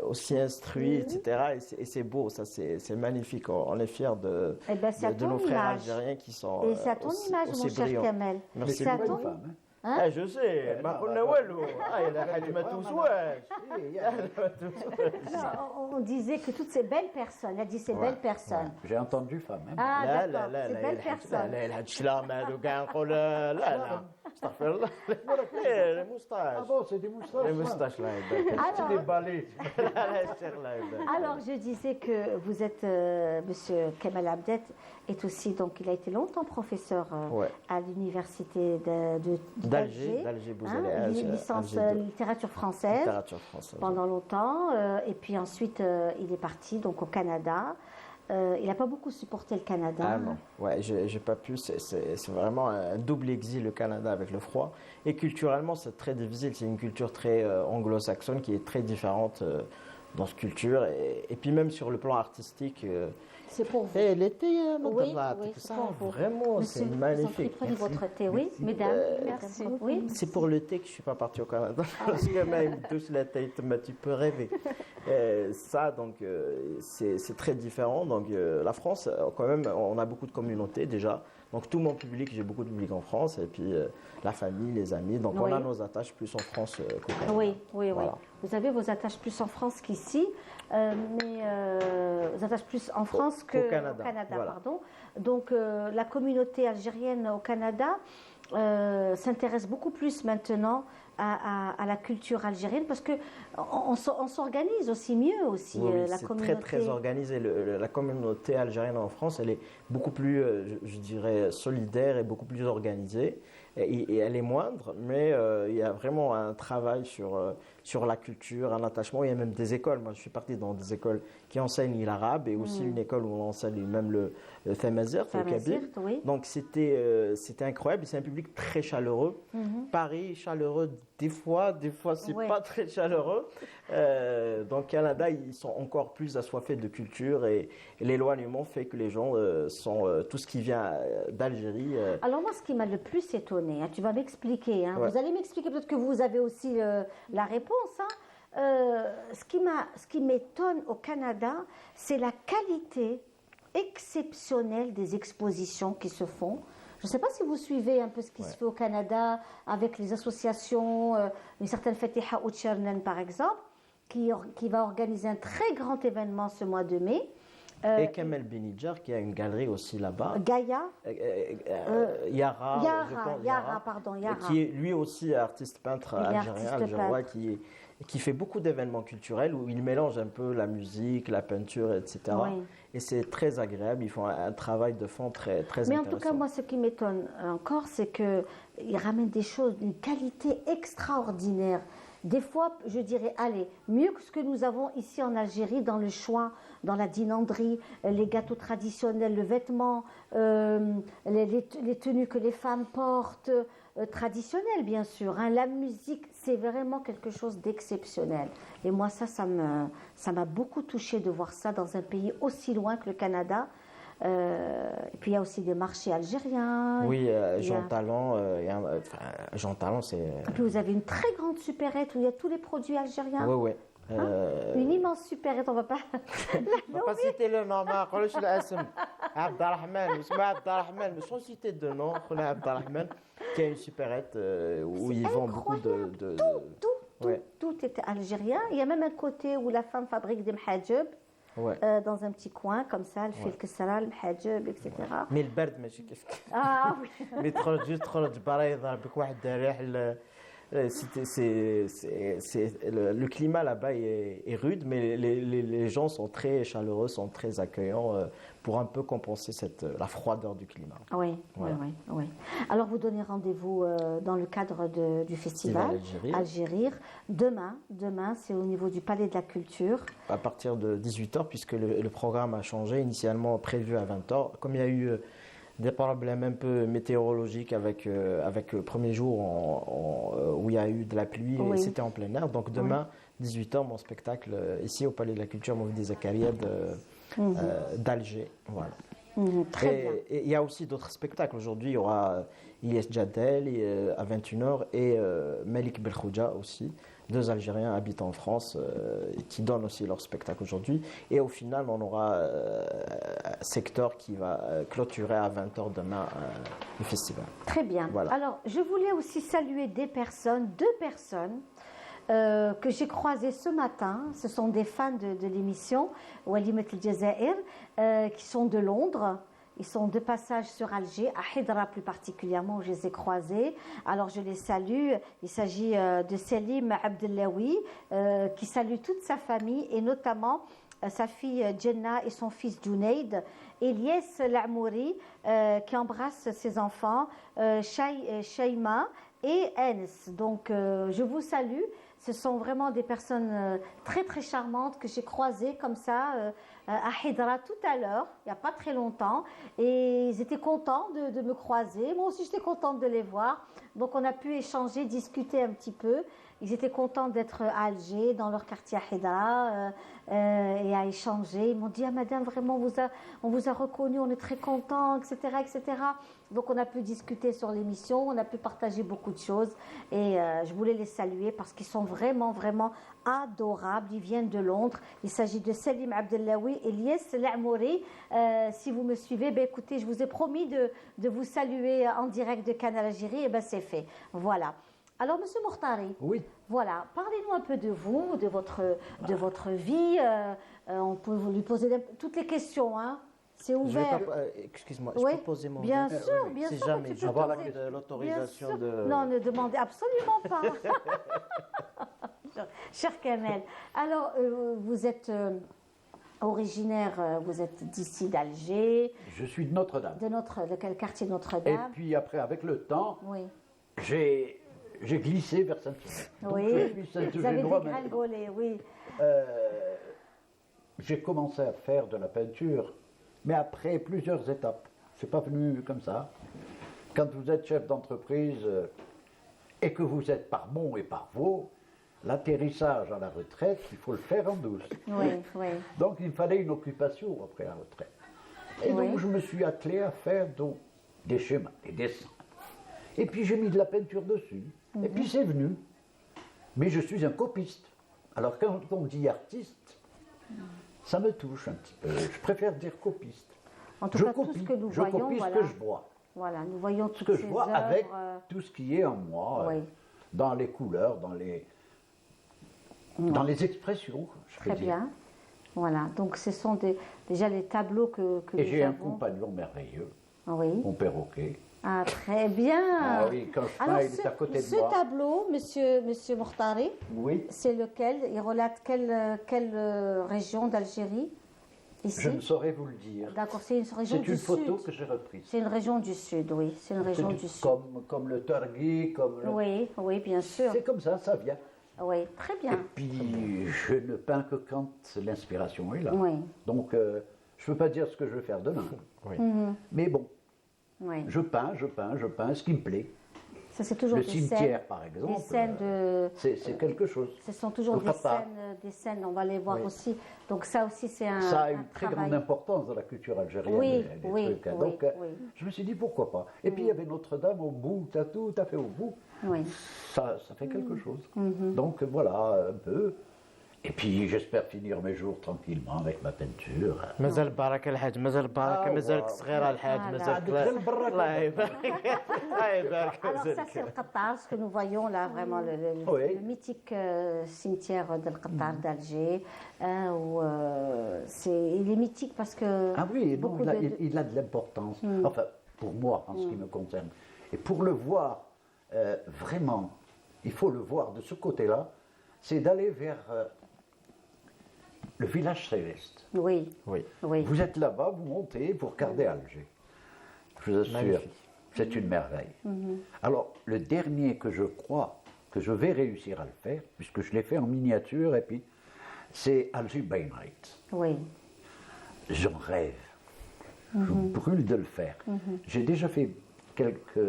aussi instruits, etc. Et c'est beau, ça c'est magnifique. On est fiers de nos frères algériens qui sont Et c'est à ton image, mon cher Kamel. Merci C'est à beaucoup. ton... Ah, je sais, ما قلنا والو. Il a حاجة ما توسواش. On disait que toutes ces belles personnes, elle a dit ces belles personnes. J'ai entendu femme. Hein. Ah, d'accord, ces belles personnes. لا الشلام هذو كاع نقول لا استغفر الله لي Ah الموستاش bon, c'est des moustaches. لي موستاش لا Alors- c'est des balais لا الشيخ لا Alors, je disais que vous êtes, Monsieur Kemal Abdet, est aussi, donc il a été longtemps professeur Ouais. à l'université d'Alger, licence Alger 2. littérature française Littérature française. pendant longtemps, et puis ensuite il est parti donc au Canada. Il n'a pas beaucoup supporté le Canada. Ah non, ouais, j'ai pas pu. C'est vraiment un double exil, le Canada, avec le froid. Et culturellement, c'est très difficile. C'est une culture très anglo-saxonne qui est très différente dans cette culture. Et puis même sur le plan artistique. C'est pour vous. Et l'été, Oui, c'est ça, pour vous. vraiment, Monsieur, c'est vous en magnifique. prie, prenez votre thé, oui, mesdames. Merci. Oui. C'est pour le thé que je suis pas parti au Canada parce que même tous la tête m'a tu peux rêver. Ça donc c'est très différent. Donc la France quand même on a beaucoup de communautés déjà. Donc tout mon public, j'ai beaucoup de public en France et puis la famille, les amis. Donc on a nos attaches plus en France qu'au Canada. Oui. Voilà. Vous avez vos attaches plus en France qu'ici, mais vos attaches plus en France qu'au Canada. Voilà. Pardon. Donc la communauté algérienne au Canada s'intéresse beaucoup plus maintenant à la culture algérienne parce que on s'organise aussi mieux aussi Oui, la c'est communauté. très organisé. La communauté algérienne en France, elle est beaucoup plus, je dirais, solidaire et beaucoup plus organisée. Et elle est moindre, mais il y a vraiment un travail sur la culture, un attachement. Il y a même des écoles. Moi, je suis parti dans des écoles qui enseignent l'arabe et aussi une école où on enseigne même le tamazirt, le kabyle. Oui. Donc c'était incroyable. C'est un public très chaleureux. Paris, chaleureux des fois c'est pas très chaleureux. Donc Canada, ils sont encore plus assoiffés de culture et l'éloignement fait que les gens sont tout ce qui vient d'Algérie. Alors moi, ce qui m'a le plus étonné, hein, tu vas m'expliquer, hein, Ouais. vous allez m'expliquer, peut-être que vous avez aussi la réponse, hein, ce qui m'étonne au Canada, c'est la qualité exceptionnelle des expositions qui se font. Je ne sais pas si vous suivez un peu ce qui se fait au Canada avec les associations, une certaine Fatiha Ouchernen par exemple, qui va organiser un très grand événement ce mois de mai. Et Kamel Benidjar qui a une galerie aussi là-bas. Gaïa Yara, qui est lui aussi artiste peintre algérien, algérois, qui fait beaucoup d'événements culturels où il mélange un peu la musique, la peinture, etc. Oui. Et c'est très agréable, ils font un travail de fond très intéressant. Mais en tout cas, moi, ce qui m'étonne encore, c'est qu'ils ramènent des choses d'une qualité extraordinaire. Des fois, je dirais, allez, mieux que ce que nous avons ici en Algérie, dans le choix, dans la dinanderie, les gâteaux traditionnels, le vêtement, les tenues que les femmes portent, traditionnelles bien sûr. Hein. La musique, c'est vraiment quelque chose d'exceptionnel. Et moi, ça m'a beaucoup touchée de voir ça dans un pays aussi loin que le Canada. Et puis il y a aussi des marchés algériens. Oui, Jean Talon, Jean Talon, c'est. Et puis vous avez une très grande supérette où il y a tous les produits algériens. Oui, oui. Une immense supérette, on ne va pas. On ne va pas citer le nom, mais je l'assume. Abdelrahman, mais sans citer de nom, Abdelrahman, qui a une supérette où ils vendent beaucoup de. Tout est algérien. Il y a même un côté où la femme fabrique des mhajeb. Ouais. Dans un petit coin comme ça, elle fait le kessara, le hajab, etc. Mais le bard ماشي كيف Ah oui. mais تخرج برا يضربك واحد الريح le climat là-bas est rude, mais les gens sont très chaleureux, sont très accueillants pour un peu compenser la froideur du climat. Oui, voilà. oui. Alors vous donnez rendez-vous dans le cadre du festival Algérie. Demain, c'est au niveau du Palais de la Culture. À partir de 18h, puisque le programme a changé, initialement prévu à 20h. Comme il y a eu des problèmes un peu météorologiques avec le premier jour où il y a eu de la pluie et c'était en plein air. Donc demain, 18h, mon spectacle ici au Palais de la Culture, Mohamed Zakaria d'Alger. Voilà. Très bien. Et il y a aussi d'autres spectacles. Aujourd'hui, il y aura Ilyes Djadel à 21h et Malik Belkhouja aussi. 2 Algériens habitant en France qui donnent aussi leur spectacle aujourd'hui. Et au final, on aura Sector qui va clôturer à 20h demain le festival. Très bien. Voilà. Alors, je voulais aussi saluer 2 personnes que j'ai croisées ce matin. Ce sont des fans de l'émission Walimet El Jazair qui sont de Londres. Ils sont de passage sur Alger, à Hidra plus particulièrement, où je les ai croisés. Alors je les salue. Il s'agit de Selim Abdellaoui, qui salue toute sa famille, et notamment sa fille Jenna et son fils Junaid. Elias Lamouri, qui embrasse ses enfants, Shaima et Ens. Donc je vous salue. Ce sont vraiment des personnes très très charmantes que j'ai croisées comme ça à Hidra tout à l'heure, il n'y a pas très longtemps, et ils étaient contents de me croiser. Moi aussi j'étais contente de les voir, donc on a pu échanger, discuter un petit peu. Ils étaient contents d'être à Alger, dans leur quartier à Hidra, et à échanger. Ils m'ont dit, ah madame, vraiment on vous a reconnu, on est très contents, etc., etc. Donc on a pu discuter sur l'émission, on a pu partager beaucoup de choses, et je voulais les saluer parce qu'ils sont vraiment, vraiment adorables. Ils viennent de Londres. Il s'agit de Selim Abdellaoui et Elias Lamouri. Si vous me suivez, écoutez, je vous ai promis de vous saluer en direct de Canal Algérie, et c'est fait. Voilà. Alors, Monsieur Mortari, oui. Voilà, parlez-nous un peu de vous, de votre vie. On peut vous lui poser toutes les questions, hein. C'est ouvert. Excuse-moi, je peux poser mon bien sûr, bien sûr. Si jamais je avoir l'autorisation de... Non, ne demandez absolument pas. Cher Kamel. Alors, vous êtes originaire, vous êtes d'ici d'Alger. Je suis de Notre-Dame. De quel quartier de Notre-Dame? Et puis après, avec le temps, oui. j'ai glissé vers Saint-Eugène. Oui, vous avez dégringolé, oui. J'ai commencé à faire de la peinture, mais après plusieurs étapes. C'est pas venu comme ça. Quand vous êtes chef d'entreprise et que vous êtes par Mont et par Vaux, l'atterrissage à la retraite, il faut le faire en douce. Oui, oui. Donc il me fallait une occupation après la retraite. Et donc je me suis attelé à faire des schémas, des dessins. Et puis j'ai mis de la peinture dessus. Et puis c'est venu. Mais je suis un copiste. Alors quand on dit artiste, ça me touche un petit peu. Je préfère dire copiste. En tout Je cas, tout copie, ce que nous je voyons, copie voilà. ce que je vois. Voilà, nous voyons Ce toutes que ces je vois œuvres. avec tout ce qui est en moi, Oui. dans les couleurs, dans les expressions, je peux Très dire. bien. Voilà, donc ce sont déjà les tableaux que Et nous j'ai un avons. compagnon merveilleux, Oui. mon perroquet. Ah, très bien. Ah oui, quand je peins, Alors, il est à côté de ce moi. tableau, monsieur Mortari, Oui, c'est lequel? Il relate quelle région d'Algérie? Ici? je ne saurais vous le dire. D'accord, c'est une région C'est du une photo sud. que j'ai reprise. C'est une région du sud, oui. C'est une région du sud. Comme le Targui, comme le... Oui, oui, bien sûr. C'est comme ça vient. Oui, très Et bien. puis, je ne peins que quand l'inspiration est là. Oui, Donc, je ne peux pas dire ce que je vais faire demain. Oui. Mais bon, oui. je peins ce qui me plaît. Ça, c'est toujours Le des cimetière, scènes. par exemple, Des scènes de. c'est quelque chose. Ce sont toujours Le des Qatar. scènes, on va les voir Oui. aussi. Donc ça aussi, c'est un Ça a un une très travail. grande importance dans la culture algérienne. Oui, les oui, trucs, hein. oui, Donc, oui. je me suis dit pourquoi pas. Et puis il y avait Notre-Dame au bout, tout à fait au bout. Oui. Ça fait quelque chose. Mhm. Donc voilà, un peu. Et puis j'espère finir mes jours tranquillement avec ma peinture. مازال البركه الحاج مازال البركه مازالك واو. صغيره الحاج آه، لا. مازالك عندك البركة. الله يبارك الله يبارك Alors ça, مازالك. c'est le Qatar, ce que nous voyons là, vraiment Oui. le mythique cimetière de Qatar d'Alger. Hein, où, il est mythique parce que Ah oui, non, beaucoup il a de l'importance. Enfin, pour moi, en ce qui me concerne. Et pour le voir, vraiment, il faut le voir de ce côté-là, c'est d'aller vers le village céleste. Oui, Oui. oui. Vous êtes là-bas, vous montez, vous regardez Alger. Je vous assure, Magnifique. c'est une merveille. Alors, le dernier que je crois que je vais réussir à le faire, puisque je l'ai fait en miniature, et puis, c'est Alger by Night. Oui. J'en rêve. Je brûle de le faire. J'ai déjà fait quelques...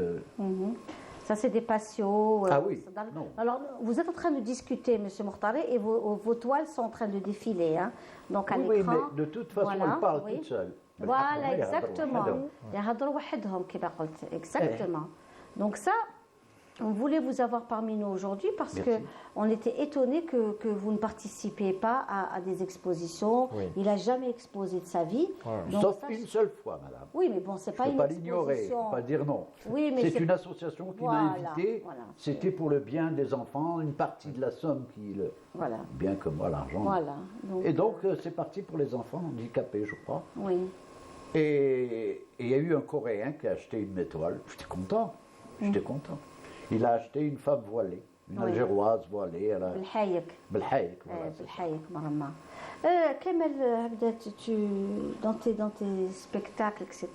Ça, c'est des patios. Ah oui, c'est dans le- non. Alors, vous êtes en train de discuter, Monsieur Mortari, et vos toiles sont en train de défiler. Hein. Donc, à Oui, l'écran. mais de toute façon, voilà, elle parle oui. toute seule. Voilà, بالحق exactement. وحدهم. يهضروا وحدهم كما قلت. Exactement. Donc ça, on voulait vous avoir parmi nous aujourd'hui parce Merci. que on était étonnés que vous ne participiez pas à des expositions. Oui. Il n'a jamais exposé de sa vie. Voilà. Donc Sauf ça, une seule fois, madame. oui, mais bon, c'est Je pas ne une peux pas l'ignorer, je ne exposition. peux pas dire non. Oui, mais c'est une association qui Voilà, m'a invité. voilà. C'était pour le bien des enfants, une partie de la somme Voilà. bien que moi l'argent. Voilà. Et donc c'est parti pour les enfants handicapés, je crois. Oui. Et il y a eu un Coréen qui a acheté une étoile. J'étais content. J'étais content. Il a acheté une femme voilée, une Oui. Algéroise voilée. Elle a... بالحايك. بالحايك, voilà, c'est ça. بالحايك مرمى. Kamel, dans tes spectacles, etc.,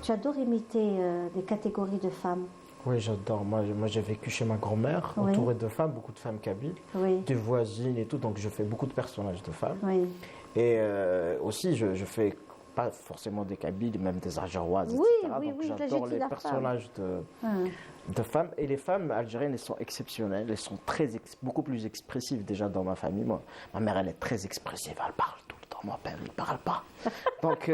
tu adores imiter des catégories de femmes. Oui, j'adore. Moi, j'ai vécu chez ma grand-mère, Oui. entourée de femmes, beaucoup de femmes kabyles, Oui. des voisines et tout. Donc, je fais beaucoup de personnages de femmes. Oui. Et aussi, je fais pas forcément des kabyles, même des algéroises, Oui, etc. oui, Donc, oui, là, j'ai j'adore dit les la femme. personnages de femmes. Et les femmes algériennes, elles sont exceptionnelles. Elles sont beaucoup plus expressives déjà dans ma famille. Moi, ma mère, elle est très expressive. Elle parle tout le temps. Mon père, il ne parle pas. Donc,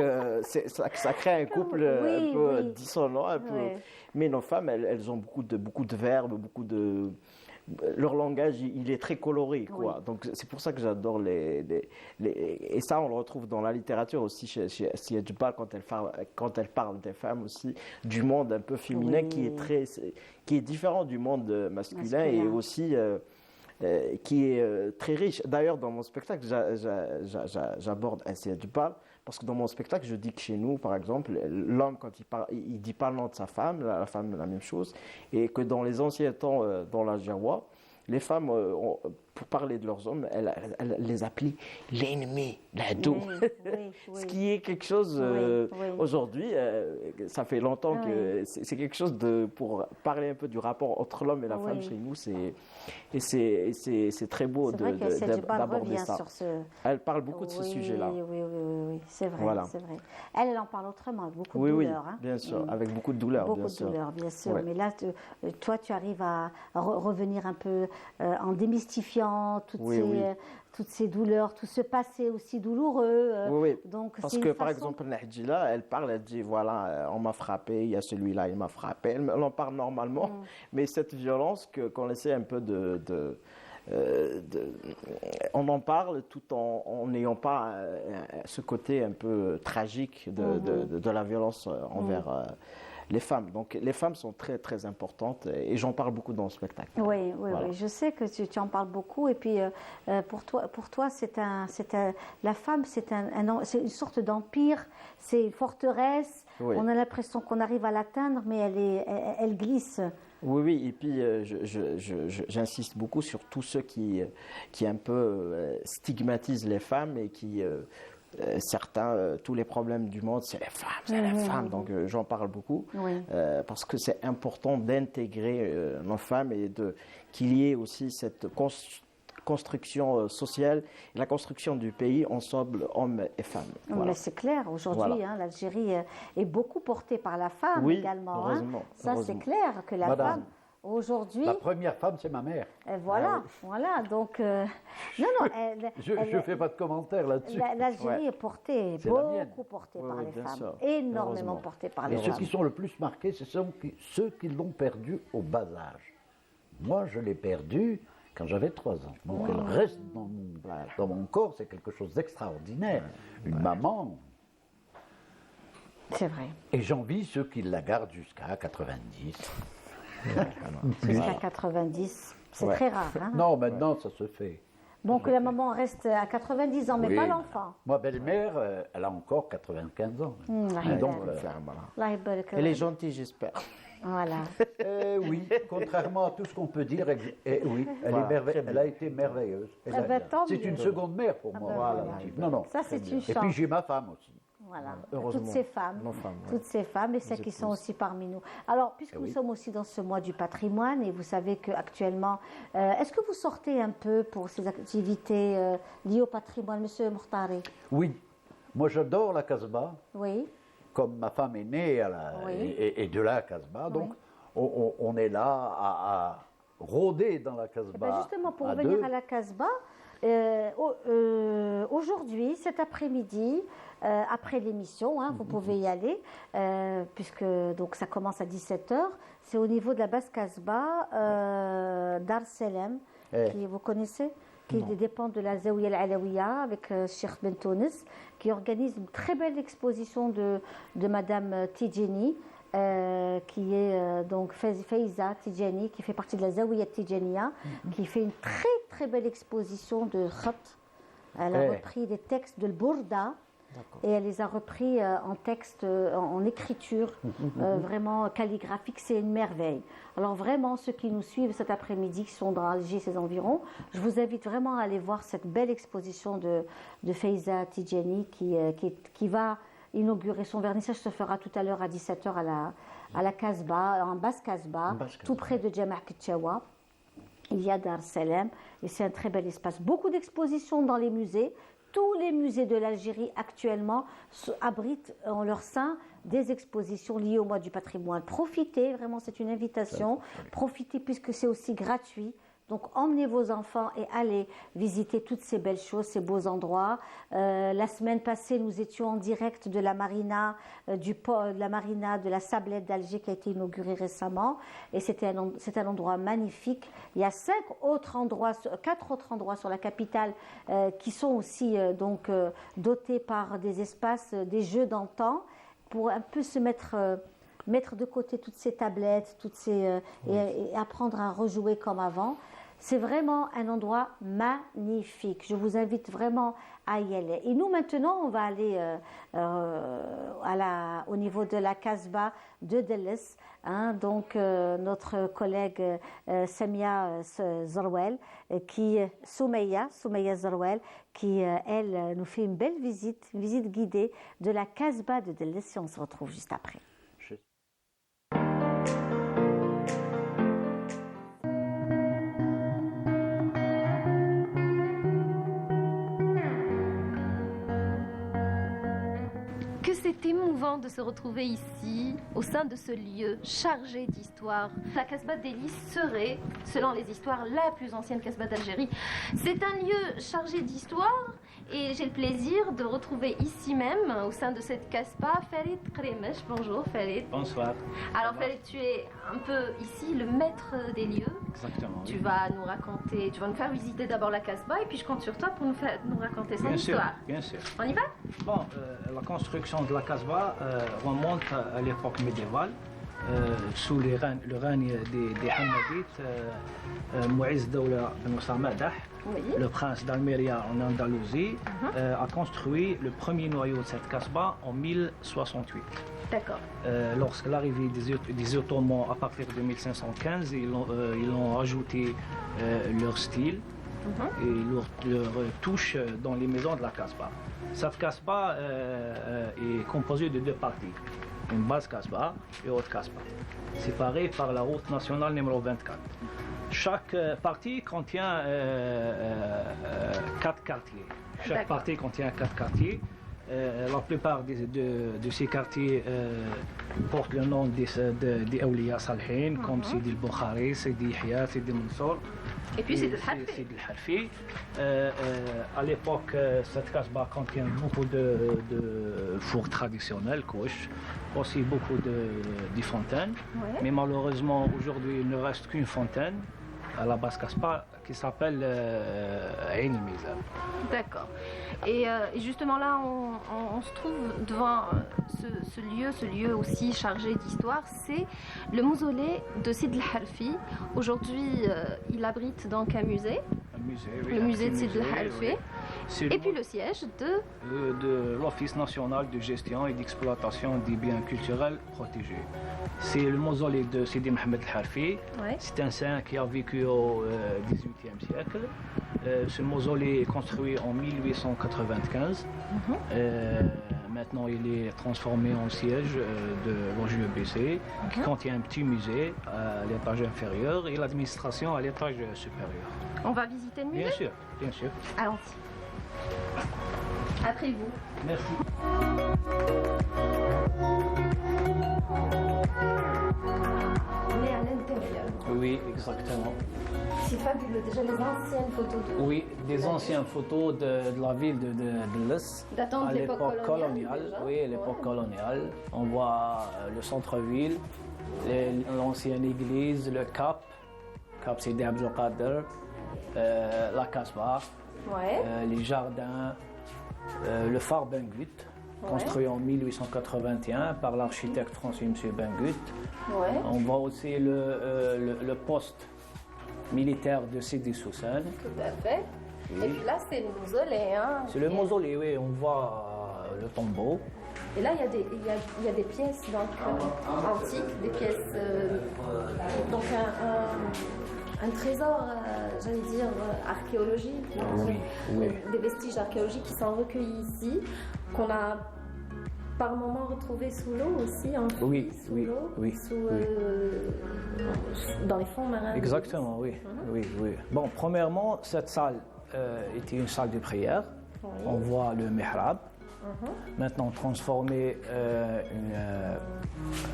ça crée un couple Oui, un peu oui. dissonant. Un peu. Oui. Mais nos femmes, elles ont beaucoup de verbes, leur langage, il est très coloré, quoi. Oui. Donc c'est pour ça que j'adore et ça, on le retrouve dans la littérature aussi chez Sia Djebal quand elle parle des femmes aussi, du monde un peu féminin Oui. qui est différent du monde masculin et Masculin. aussi qui est très riche. D'ailleurs, dans mon spectacle, j'aborde Sia Djebal. Parce que dans mon spectacle, je dis que chez nous, par exemple, l'homme, quand il parle, il dit pas le nom de sa femme, la femme, la même chose. Et que dans les anciens temps, dans l'Algérois, les femmes, pour parler de leurs hommes, elles les appelaient l'ennemi, l'ado. Oui, oui, oui. Ce qui est quelque chose, Oui, oui. aujourd'hui, ça fait longtemps que c'est quelque chose pour parler un peu du rapport entre l'homme et la femme Oui. chez nous. C'est très beau C'est vrai que Sia Djebal d'aborder revient ça. sur ce. Elle parle beaucoup de ce Oui, sujet-là. Oui, c'est vrai, Voilà. c'est vrai. Elle en parle autrement, avec beaucoup Oui, de oui, douleur. Hein. bien sûr, Mm. avec beaucoup de douleur, Beaucoup bien de sûr. douleur, bien sûr. Ouais. Mais là, toi, tu arrives à revenir un peu en démystifiant Oui, oui. toutes ces douleurs, tout ce passé aussi douloureux. Oui, oui. Donc, Parce c'est que une par façon- exemple, Nahdjila, elle dit voilà, on m'a frappé, il y a celui-là, il m'a frappé. Elle en parle normalement, mais cette violence qu'on essaie un peu on en parle tout en n'ayant pas ce côté un peu tragique de la violence envers les femmes. Donc les femmes sont très très importantes et j'en parle beaucoup dans le spectacle. Oui, Voilà. je sais que tu en parles beaucoup et puis pour toi la femme c'est c'est une sorte d'empire, c'est une forteresse. Oui. On a l'impression qu'on arrive à l'atteindre, mais elle glisse. Oui, et puis j'insiste beaucoup sur tous ceux qui un peu stigmatisent les femmes et qui certains, tous les problèmes du monde, c'est les femmes, donc j'en parle beaucoup, Oui. parce que c'est important d'intégrer nos femmes et qu'il y ait aussi cette construction sociale, la construction du pays ensemble, hommes et femmes. Voilà. Mais c'est clair, aujourd'hui, Voilà. hein, l'Algérie est beaucoup portée par la femme Oui, également. heureusement, Ça, c'est heureusement. clair que la Madame, femme, aujourd'hui, La première femme, c'est ma mère. voilà, voilà. Donc, non, Je ne fais pas de commentaires là-dessus. l'Algérie est portée, C'est la mienne. beaucoup portée Oui, par oui, les bien femmes, sûr. énormément Heureusement. portée par Et les ceux femmes. qui sont le plus marqués, ce sont ceux qui l'ont perdu au bas âge. Moi, je l'ai perdu quand j'avais 3 ans. Donc, elle reste dans mon corps, c'est quelque chose d'extraordinaire. Une maman. C'est vrai. Et j'envie ceux qui la gardent jusqu'à 90. Jusqu'à 90, c'est Ouais. très rare. Hein. Non, maintenant, ça se fait. Donc la maman reste à 90 ans, mais Oui. pas l'enfant. Ma belle-mère, elle a encore 95 ans. Allah Et donc, يبارك. Voilà. Allah يبارك. Elle est gentille, j'espère. Voilà. oui, contrairement à tout ce qu'on peut dire, oui, Voilà, très bien. elle a été merveilleuse. Eh ben, tant C'est mieux. une seconde mère pour moi. ben, Voilà. voilà. Non, non. Ça, c'est une Et puis chance. j'ai ma femme aussi. Voilà, Heureusement. toutes ces femmes, Nos femmes, ouais. toutes ces femmes et celles qui sont aussi parmi nous. Alors, puisque nous sommes aussi dans ce mois du patrimoine et vous savez qu'actuellement, est-ce que vous sortez un peu pour ces activités liées au patrimoine, Monsieur Mourtari? Oui, moi j'adore la Casbah. Oui, Comme ma femme est née Oui. et de la Casbah, donc on est là à rôder dans la Eh Casbah. ben, justement, pour à revenir deux. à la Casbah, aujourd'hui, cet après-midi, après l'émission, hein, vous pouvez y aller, puisque donc, ça commence à 17h. C'est au niveau de la basse Casbah, Dar Selem, qui vous connaissez, qui dépend de la Zawiya al-Alawiya avec Cheikh Ben Tounes, qui organise une très belle exposition de Madame Tidjeni, qui est donc Faiza Tidjani, qui fait partie de la Zawiya Tidjaniya, qui fait une très très belle exposition de khat. Elle a repris des textes de l'Bourda et elle les a repris en texte, en écriture vraiment calligraphique. C'est une merveille. Alors vraiment, ceux qui nous suivent cet après-midi, qui sont dans Alger et ses environs, je vous invite vraiment à aller voir cette belle exposition de Faiza Tidjani qui va inaugurer. Son vernissage se fera tout à l'heure à 17h à la Casbah, en basse Casbah, tout près de Jama' Ketchawa. Il y a Dar Selem et c'est un très bel espace. Beaucoup d'expositions dans les musées. Tous les musées de l'Algérie actuellement abritent en leur sein des expositions liées au mois du patrimoine. Profitez, vraiment c'est une invitation. Profitez puisque c'est aussi gratuit. Donc emmenez vos enfants et allez visiter toutes ces belles choses, ces beaux endroits. La semaine passée, nous étions en direct de la marina, de la Sablette d'Alger qui a été inaugurée récemment. Et c'est un endroit magnifique. Il y a 4 autres endroits sur la capitale qui sont aussi dotés par des espaces, des jeux d'antan pour un peu se mettre de côté toutes ces tablettes, et apprendre à rejouer comme avant. C'est vraiment un endroit magnifique. Je vous invite vraiment à y aller. Et nous, maintenant, on va aller au niveau de la Casbah de Deles. Donc, notre collègue Samia Zorwel, Soumeya Zorwel, qui, elle, nous fait une belle visite guidée de la Casbah de Deles. Et on se retrouve juste après. c'est émouvant de se retrouver ici, au sein de ce lieu chargé d'histoire. La Casbah d'Eli serait, selon les histoires, la plus ancienne Casbah d'Algérie. C'est un lieu chargé d'histoire et j'ai le plaisir de retrouver ici même, au sein de cette Casbah, Farid Kremesh. Bonjour Farid. Bonsoir. Alors Farid, tu es un peu ici le maître des lieux. Exactement. Tu vas nous raconter, tu vas nous faire visiter d'abord la Casbah et puis je compte sur toi pour nous raconter son histoire. Bien sûr. On y va? Bon, la construction de la Casbah remonte à l'époque médiévale, sous le règne des Hammadites. Mouiz Daoula Ben Samadah, le prince d'Almeria en Andalousie, a construit le premier noyau de cette Casbah en 1068. D'accord. Lorsque l'arrivée des Ottomans à partir de 1515, ils ont ajouté leur style et leur touche dans les maisons de la Casbah. Cette Casbah est composée de deux parties, une base Casbah et haute Casbah, séparées par la route nationale numéro 24. Chaque partie contient 4 quartiers. Chaque partie contient 4 quartiers. La plupart de ces quartiers portent le nom des Awliya Salihin, comme Sidi el-Bukhari, Sidi Yahya, Sidi Mansour. Et puis Sidi el-Harfi. À l'époque, cette Casbah contient beaucoup de fours traditionnels, couches, aussi beaucoup de fontaines. Ouais. Mais malheureusement, aujourd'hui, il ne reste qu'une fontaine à la base Casbah qui s'appelle Ain el-Mizan. D'accord. Et justement là, on se trouve devant ce lieu aussi chargé d'histoire. C'est le mausolée de Sidi el-Harfi. Aujourd'hui, il abrite donc un musée. Oui, le musée de Sidi el-Harfi. Oui. Et puis le siège de l'Office national de gestion et d'exploitation des biens culturels protégés. C'est le mausolée de Sidi Mohamed el-Harfi. Ouais. C'est un saint qui a vécu au XVIIIe siècle. Ce mausolée est construit en 1895. Maintenant, il est transformé en siège de l'OJEBC, qui contient un petit musée à l'étage inférieur et l'administration à l'étage supérieur. On va visiter le musée? Bien sûr, bien sûr. Allons-y. Après vous. Merci. On est à l'intérieur. Oui, exactement. C'est fabuleux, déjà les anciennes photos de... Oui, des anciennes photos de la ville de Lens. Datant de l'époque coloniale. Oui, l'époque coloniale. On voit le centre-ville, l'ancienne église, le Cap Sidi Abdel Qader, la Casbah, les jardins, le phare Bengut, construit en 1881 par l'architecte français M. Bengut. On voit aussi le poste militaire de Sidi Soussan. Tout à fait. Oui. Et puis là, c'est le mausolée. Hein, c'est le mausolée, oui. On voit le tombeau. Et là, il y a des pièces donc, antiques, des pièces... donc un trésor, j'allais dire, archéologique. Oui. Des vestiges archéologiques qui sont recueillis ici, qu'on a par moment retrouvé sous l'eau aussi, en dans les fonds marins. Exactement, oui. Bon, premièrement, cette salle était une salle de prière. On voit le mihrab. Maintenant transformé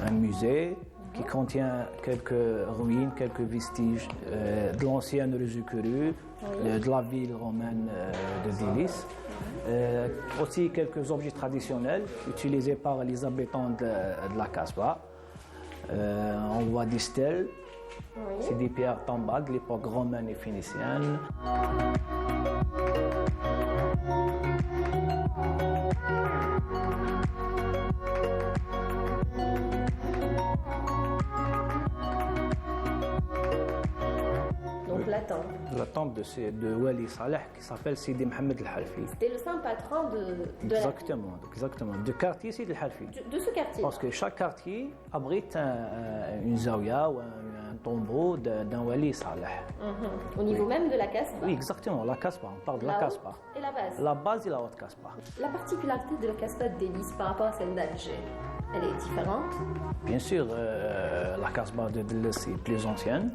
un musée qui contient quelques ruines, quelques vestiges de l'ancienne Ruzukuru, de la ville romaine de Délice. Aussi quelques objets traditionnels utilisés par les habitants de la Casbah. On voit des stèles, c'est des pierres tombales de l'époque romaine et phénicienne. La tombe de Wali Saleh qui s'appelle Sidi Mohamed el-Harfi. C'était le saint patron de Exactement. Du quartier Sidi el-Harfi. De ce quartier. Parce que chaque quartier abrite une zaouia ou un tombeau d'un Wali Saleh. Au niveau même de la Casbah. Oui, exactement. La Casbah, on parle de la Casbah. Et la base. La base et la haute Casbah. La particularité de la Casbah de Délice par rapport à celle d'Alger, elle est différente? Bien sûr, la Casbah de Délice est plus ancienne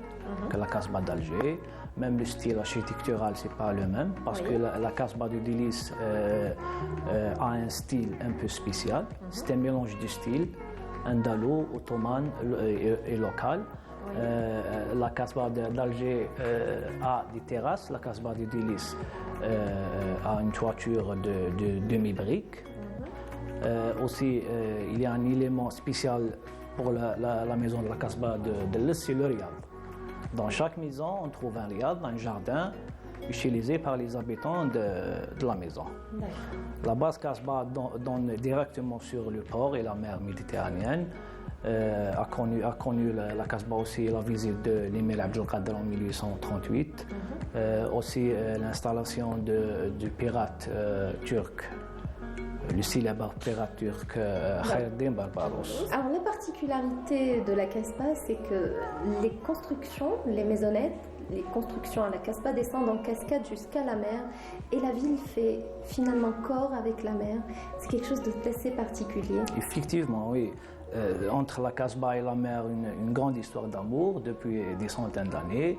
que la Casbah d'Alger. Même le style architectural, c'est pas le même, parce que la Casbah de Délices a un style un peu spécial. C'est un mélange de styles, andalou, ottoman et local. La Casbah d'Alger a des terrasses, la Casbah de Délices a une toiture de demi-brique. Aussi, il y a un élément spécial pour la maison de la Casbah de l'Est, c'est le riad. Dans chaque maison, on trouve un riad, un jardin utilisé par les habitants de la maison. La base Casbah donne directement sur le port et la mer Méditerranéenne. A connu la Casbah aussi la visite de l'émir Abdelkader en 1838. Aussi l'installation du pirate turc, le célèbre pirate turc Khaireddin Barbaros. Alors la particularité de la Casbah, c'est que les constructions, les maisonnettes, les constructions à la Casbah descendent en cascade jusqu'à la mer et la ville fait finalement corps avec la mer. C'est quelque chose d'assez particulier. Effectivement, oui. Entre la Casbah et la mer, une grande histoire d'amour depuis des centaines d'années.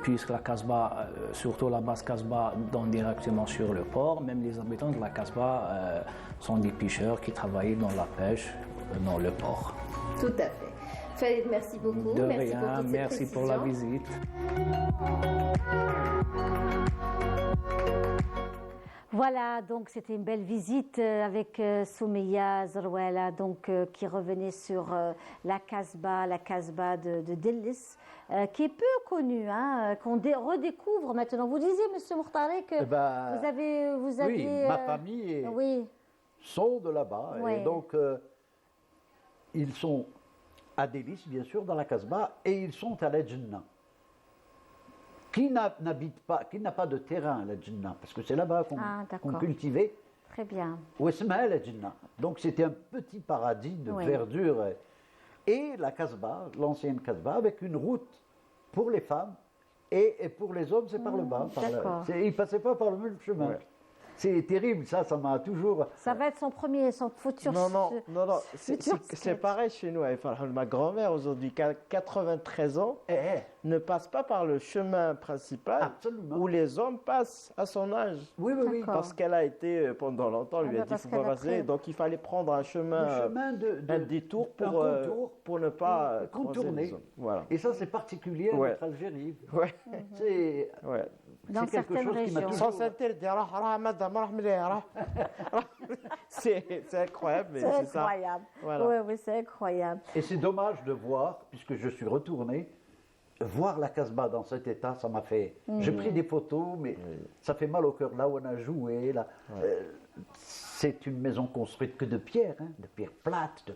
Puisque la Casbah, surtout la base Casbah, donne directement sur le port. Même les habitants de la Casbah sont des pêcheurs qui travaillent dans la pêche dans le port. Tout à fait. Khalid, merci beaucoup. De merci rien, pour toutes ces merci pour la précisions. visite. Voilà, donc c'était une belle visite avec Soumeya Zerouela, donc qui revenait sur la Casbah de Délices, qui est peu connue, hein, qu'on redécouvre maintenant. Vous disiez, Monsieur Mourtaré, que vous avez, oui, ma famille sont de là-bas, et donc ils sont à Délices, bien sûr, dans la Casbah, et ils sont à la Djenna. Qui n'habite pas, qui n'a pas de terrain à la Djenna, parce que c'est là-bas qu'on cultivait. Très bien. Ouesma la Djenna. Donc c'était un petit paradis de verdure. Et la Casbah, l'ancienne Casbah, avec une route pour les femmes et pour les hommes, c'est par le bas. Ils ne passaient pas par le même chemin. Ouais. C'est terrible, ça m'a toujours... Ça va être son futur... Non, c'est pareil chez nous. Ma grand-mère, aujourd'hui, qui a 93 ans, ne passe pas par le chemin principal où les hommes passent à son âge. Oui. Parce qu'elle a été, pendant longtemps, lui a dit qu'il faut pas passer. Donc il fallait prendre un chemin un détour pour ne pas contourner. Voilà. Et ça, c'est particulier à notre Algérie. Ouais. C'est... Dans certaines régions. Sans s'interdire, c'est incroyable. Mais c'est incroyable. Voilà. Oui, c'est incroyable. Et c'est dommage de voir, puisque je suis retourné, voir la Casbah dans cet état, ça m'a fait... J'ai pris des photos, mais ça fait mal au cœur. Là où on a joué, là, c'est une maison construite que de pierre plates.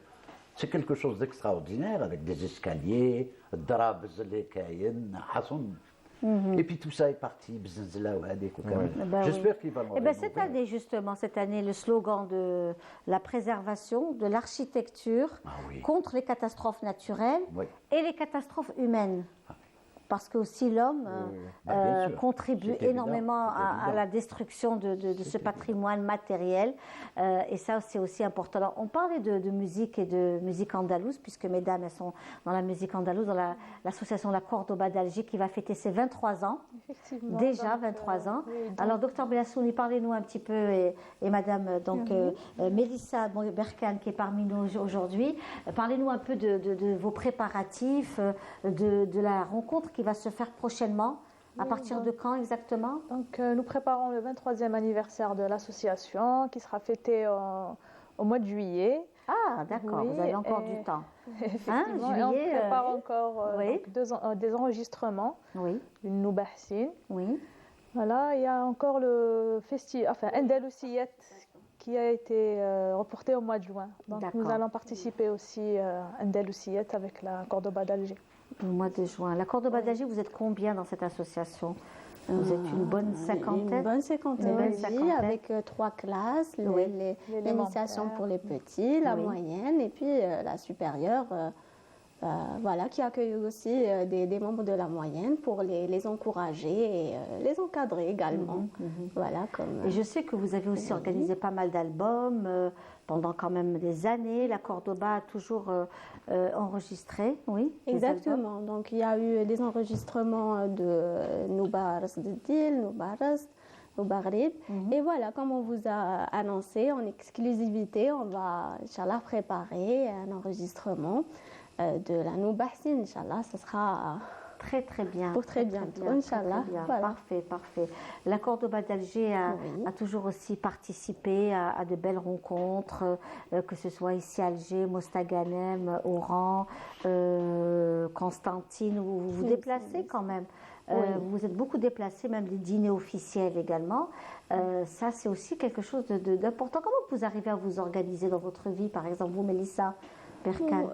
C'est quelque chose d'extraordinaire, avec des escaliers, drabs, les caïns, hassoun. Et puis tout ça est parti. J'espère qu'il va le cette année, justement, le slogan de la préservation de l'architecture contre les catastrophes naturelles et les catastrophes humaines. Parce que aussi l'homme contribue énormément à la destruction de ce patrimoine matériel. Et ça, c'est aussi important. Alors, on parlait de musique et de musique andalouse, puisque mesdames, elles sont dans la musique andalouse, dans l'association La Cordoba d'Alger, qui va fêter ses 23 ans. Effectivement. Déjà 23 ans. Alors, docteur Belassouni, parlez-nous un petit peu, et madame Mélissa Berkane, qui est parmi nous aujourd'hui, parlez-nous un peu de vos préparatifs, de la rencontre qui va se faire prochainement. À partir de quand exactement? Donc, nous préparons le 23e anniversaire de l'association qui sera fêté au mois de juillet. Ah, d'accord, vous avez encore du temps. Effectivement, et on prépare encore des enregistrements d'une Nouba Hassine. Voilà, il y a encore le festival, Andalousiet, qui a été reporté au mois de juin. Donc, nous allons participer aussi à Andalousiet avec la Cordoba d'Alger. Au mois de juin. La Cordoba d'Alger, vous êtes combien dans cette association? Vous êtes une bonne cinquantaine? Une bonne cinquantaine, avec 3 classes, l'initiation pour les petits, la moyenne et puis la supérieure voilà, qui accueille aussi des membres de la moyenne pour les encourager et les encadrer également. Voilà, et je sais que vous avez aussi organisé pas mal d'albums pendant quand même des années. La Cordoba a toujours enregistré, oui. Exactement. Donc il y a eu des enregistrements de Nouba Rast Dil, Nouba Rast, Nouba Ghrib. Et voilà, comme on vous a annoncé, en exclusivité, on va, Inch'Allah, préparer un enregistrement de la Nouba Hassin, Inch'Allah. Ça sera très bien. Pour très bientôt, Inch'Allah. Voilà. Parfait. La Cordoba d'Alger a toujours aussi participé à de belles rencontres, que ce soit ici à Alger, Mostaganem, Oran, Constantine, où vous vous déplacez quand même. Vous vous êtes beaucoup déplacés, même des dîners officiels également. Ça, c'est aussi quelque chose d'important. Comment vous arrivez à vous organiser dans votre vie, par exemple, vous, Mélissa Berkane?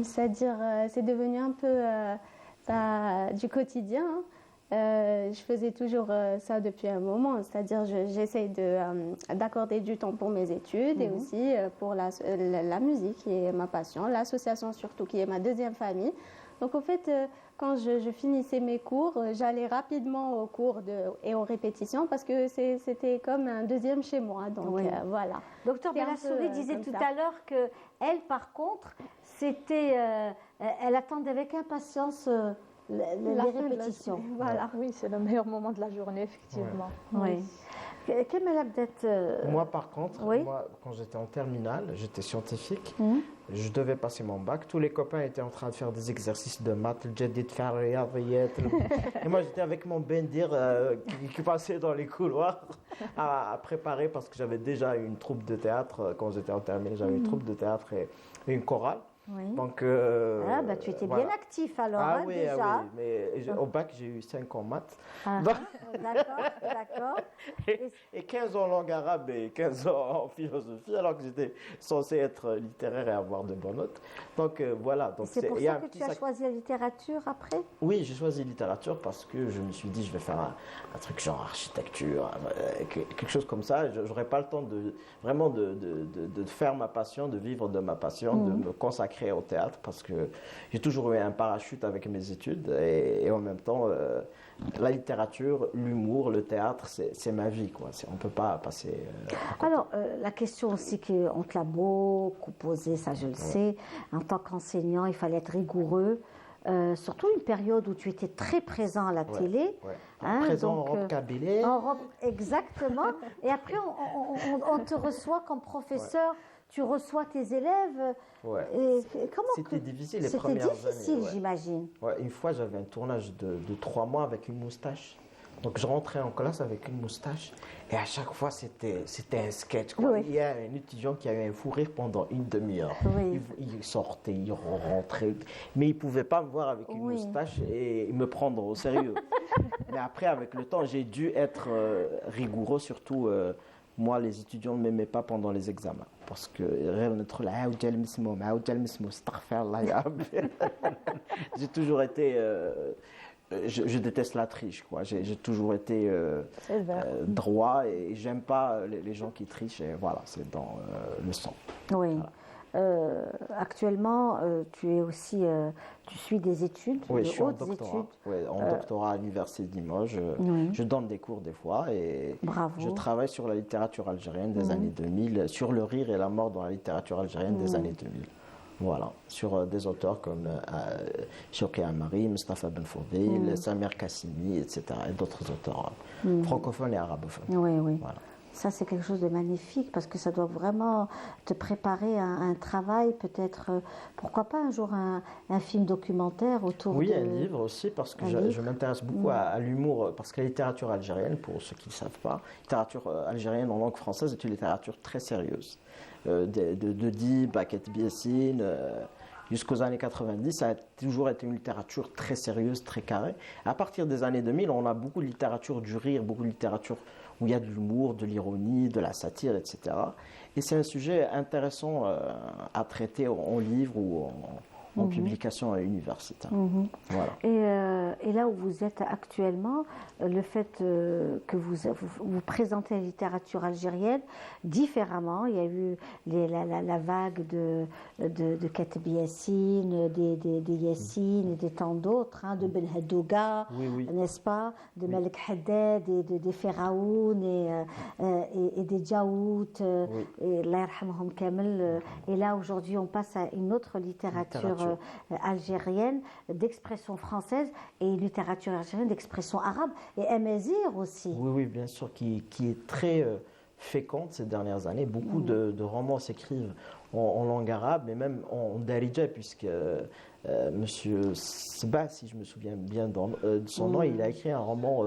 C'est-à-dire, c'est devenu un peu du quotidien. Je faisais toujours ça depuis un moment, c'est-à-dire j'essaie d'accorder du temps pour mes études et aussi pour la musique qui est ma passion, l'association surtout qui est ma deuxième famille. Donc en fait, quand je finissais mes cours, j'allais rapidement aux cours et aux répétitions parce que c'était comme un deuxième chez moi. Donc voilà. Docteur Bellassouri disait tout à l'heure qu'elle, par contre, elle attendait avec impatience les répétitions. Voilà. Oui, c'est le meilleur moment de la journée, effectivement. Oui. Moi, par contre, quand j'étais en terminale, j'étais scientifique, je devais passer mon bac. Tous les copains étaient en train de faire des exercices de maths, et moi, j'étais avec mon bendir qui passait dans les couloirs à préparer parce que j'avais déjà une troupe de théâtre quand j'étais en terminale. J'avais une troupe de théâtre et une chorale. Donc, tu étais bien actif alors, déjà. Oui, mais au bac, j'ai eu 5 en maths. D'accord. Et 15 en langue arabe et 15 ans en philosophie, alors que j'étais censé être littéraire et avoir de bonnes notes. Donc, voilà. Donc, c'est pour ça que tu as choisi la littérature après? Oui, j'ai choisi littérature parce que je me suis dit, je vais faire un truc genre architecture, quelque chose comme ça. Je n'aurais pas le temps de faire ma passion, de vivre de ma passion, de me consacrer au théâtre parce que j'ai toujours eu un parachute avec mes études et en même temps la littérature, l'humour, le théâtre, c'est ma vie, quoi. On ne peut pas passer alors la question aussi qu'on te l'a beaucoup posée, ça je le sais, en tant qu'enseignant il fallait être rigoureux, surtout une période où tu étais très présent à la télé. Présent en robe Kabylie. Exactement. Et après on te reçoit comme professeur. Tu reçois tes élèves. C'était difficile les premières années. C'était difficile, j'imagine. Une fois, j'avais un tournage de 3 mois avec une moustache. Donc, je rentrais en classe avec une moustache. Et à chaque fois, c'était un sketch, quoi. Il y a un étudiant qui a eu un fou rire pendant une demi-heure. Il sortait, il rentrait. Mais il ne pouvait pas me voir avec une moustache et me prendre au sérieux. Mais après, avec le temps, j'ai dû être rigoureux, surtout... moi, les étudiants ne m'aimaient pas pendant les examens parce que j'ai toujours été je déteste la triche, quoi. J'ai toujours été droit et j'aime pas les gens qui trichent et voilà, c'est dans le sang. Voilà. Actuellement, tu es aussi, tu suis des études, je suis en doctorat. En doctorat à l'université de Limoges. Je donne des cours des fois et je travaille sur la littérature algérienne des années 2000, sur le rire et la mort dans la littérature algérienne des années 2000. Voilà, sur des auteurs comme Chokri Amari, Mustafa Ben Foudil, Samir Kassimi, etc. et d'autres auteurs francophones et arabophones. Voilà. Ça, c'est quelque chose de magnifique parce que ça doit vraiment te préparer à un travail, peut-être, pourquoi pas un jour un film documentaire autour un livre aussi, parce que je m'intéresse beaucoup à l'humour, parce que la littérature algérienne, pour ceux qui ne savent pas, la littérature algérienne en langue française est une littérature très sérieuse. De Dib à Ketbi Yassine, jusqu'aux années 90, ça a toujours été une littérature très sérieuse, très carrée. À partir des années 2000, on a beaucoup de littérature du rire, beaucoup de littérature où il y a de l'humour, de l'ironie, de la satire, etc. Et c'est un sujet intéressant à traiter en livre ou en publication universitaire. Voilà. Et là où vous êtes actuellement, le fait que vous présentez la littérature algérienne différemment, il y a eu la vague de Kateb Yassine, des Yassine et des tant d'autres, de Ben Haddouga, n'est-ce pas, de Malek Haddad, des Pharaoun et des Djaout, et Allah yarhamhum kamel. Et là aujourd'hui on passe à une autre littérature algérienne d'expression française et une littérature algérienne d'expression arabe et amazigh aussi. Oui, bien sûr, qui est très féconde ces dernières années. Beaucoup de romans s'écrivent en langue arabe, mais même en darija, puisque Monsieur Sba, si je me souviens bien de son nom, il a écrit un roman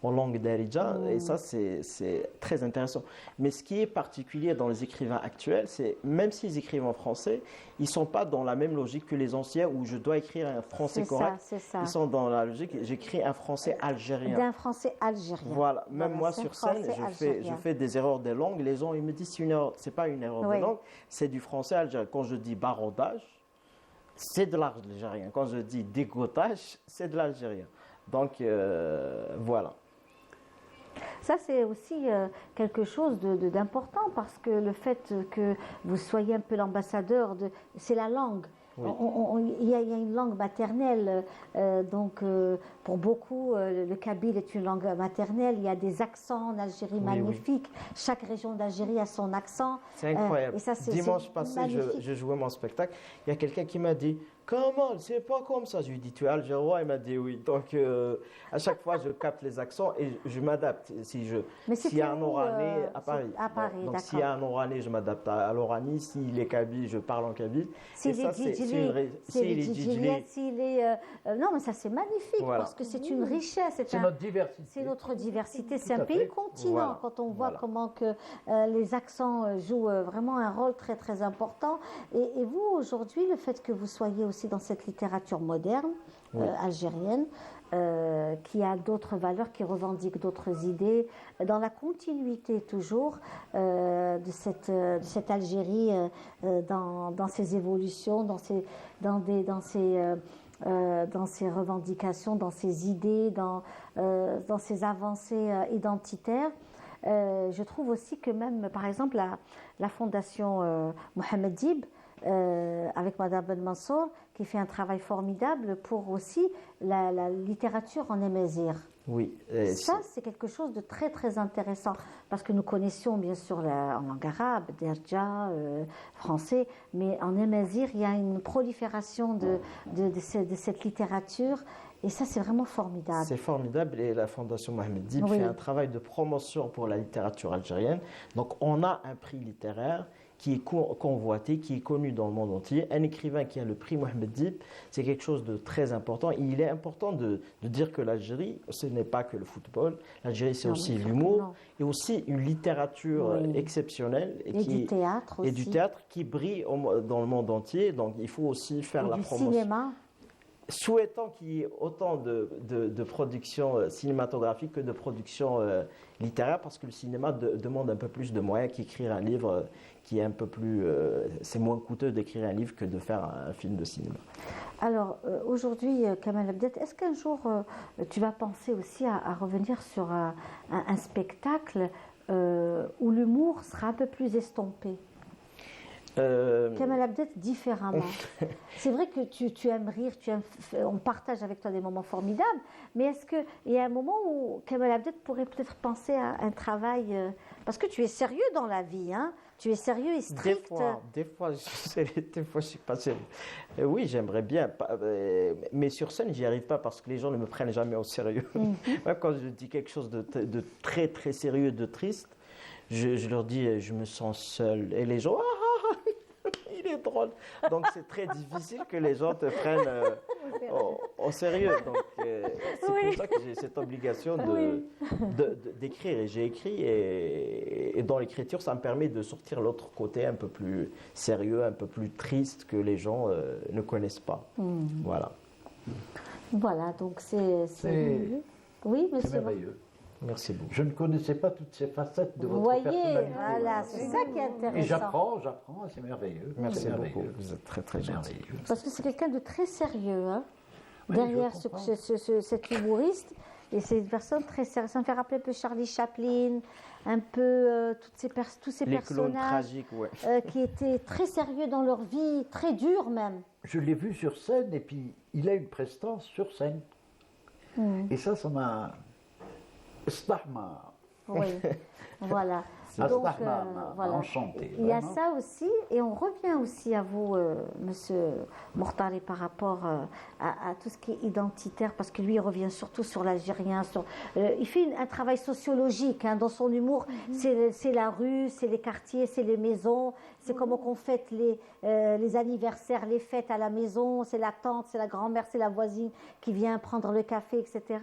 en langue darija, et ça c'est très intéressant. Mais ce qui est particulier dans les écrivains actuels, c'est même s'ils écrivent en français, ils ne sont pas dans la même logique que les anciens où je dois écrire un français correct. C'est ça. Ils sont dans la logique, j'écris un français algérien. D'un français algérien. Voilà, même moi sur scène, je fais des erreurs de langue. Les gens ils me disent c'est pas une erreur de langue, c'est du français algérien. Quand je dis barodage, c'est de l'algérien. Quand je dis dégotage, c'est de l'algérien. Donc voilà. Ça, c'est aussi quelque chose d'important parce que le fait que vous soyez un peu l'ambassadeur c'est la langue. Il y a une langue maternelle, donc pour beaucoup, le kabyle est une langue maternelle. Il y a des accents en Algérie magnifiques. Chaque région d'Algérie a son accent. C'est incroyable. Et ça, Dimanche passé, je jouais mon spectacle. Il y a quelqu'un qui m'a dit comment, c'est pas comme ça. Je lui ai dit tu es algérois, il m'a dit oui. Donc à chaque fois, je capte les accents et je m'adapte. S'il y a un Oranais à Paris. Donc s'il y a un Oranais, je m'adapte à l'Oranie. S'il est kabyle, je parle en kabyle. S'il est non, mais ça c'est magnifique parce que c'est une richesse. C'est notre diversité. C'est notre diversité. C'est un pays continent. Quand on voit comment que les accents jouent vraiment un rôle très très important. Et vous aujourd'hui, le fait que vous soyez aussi dans cette littérature moderne algérienne, qui a d'autres valeurs, qui revendique d'autres idées, dans la continuité toujours de cette Algérie, dans ses évolutions, dans ses revendications, dans ses idées, dans ses avancées identitaires. Je trouve aussi que même, par exemple, la fondation Mohamed Dib, avec Madame Ben Mansour, qui fait un travail formidable pour aussi la littérature en amazigh. Oui. Ça, c'est quelque chose de très très intéressant parce que nous connaissions bien sûr en langue arabe, derja, français, mais en amazigh, il y a une prolifération de cette littérature. Et ça, c'est vraiment formidable. C'est formidable et la Fondation Mohamed Dib fait un travail de promotion pour la littérature algérienne. Donc, on a un prix littéraire qui est convoité, qui est connu dans le monde entier. Un écrivain qui a le prix Mohamed Dib, c'est quelque chose de très important. Et il est important de dire que l'Algérie, ce n'est pas que le football. L'Algérie, c'est aussi l'humour et aussi une littérature exceptionnelle. Et du théâtre aussi. Et du théâtre qui brille dans le monde entier. Donc, il faut aussi faire la promotion. Du cinéma. Souhaitant qu'il y ait autant de productions cinématographiques que de productions littéraires, parce que le cinéma demande un peu plus de moyens qu'écrire un livre qui est un peu plus... c'est moins coûteux d'écrire un livre que de faire un film de cinéma. Alors, aujourd'hui, Kamal Abdet, est-ce qu'un jour, tu vas penser aussi à revenir sur un spectacle où l'humour sera un peu plus estompé? Kamal Abdet différemment. C'est vrai que tu aimes rire, on partage avec toi des moments formidables, mais est-ce qu'il y a un moment où Kamal Abdet pourrait peut-être penser à un travail parce que tu es sérieux dans la vie, hein? Tu es sérieux et strict. Des fois, je suis pas sérieux. Oui, j'aimerais bien, mais sur scène, j'y arrive pas parce que les gens ne me prennent jamais au sérieux. Même quand je dis quelque chose de très très sérieux, de triste, je leur dis, je me sens seul, et les gens, il est drôle. Donc c'est très difficile que les gens te prennent au sérieux. Donc c'est pour ça que j'ai cette obligation d'écrire. Et j'ai écrit et dans l'écriture, ça me permet de sortir l'autre côté un peu plus sérieux, un peu plus triste que les gens ne connaissent pas. Voilà. Voilà, donc c'est... Oui, monsieur. C'est merveilleux. Merci beaucoup. Je ne connaissais pas toutes ces facettes de votre voyez, personnalité. voilà, c'est ça qui est intéressant. Et j'apprends, c'est merveilleux. Merci C'est beaucoup. merveilleux. Vous êtes très très gentil. Merveilleux. Parce que c'est quelqu'un de très sérieux, hein. Oui, Derrière je comprends. cet humoriste, et c'est une personne très sérieuse. Ça me fait rappeler un peu Charlie Chaplin, un peu tous ces Les clowns personnages tragiques, ouais. qui étaient très sérieux dans leur vie, très durs même. Je l'ai vu sur scène et puis il a une prestance sur scène. Et ça m'a... Oui, voilà. Ça Donc, m'a voilà. enchanté. Il y a vraiment. ça aussi, et on revient aussi à vous, Monsieur Mortari, par rapport à tout ce qui est identitaire, parce que lui, il revient surtout sur l'Algérien. Il fait un travail sociologique dans son humour. C'est la rue, c'est les quartiers, c'est les maisons, c'est comment qu'on fête les anniversaires, les fêtes à la maison, c'est la tante, c'est la grand-mère, c'est la voisine qui vient prendre le café, etc.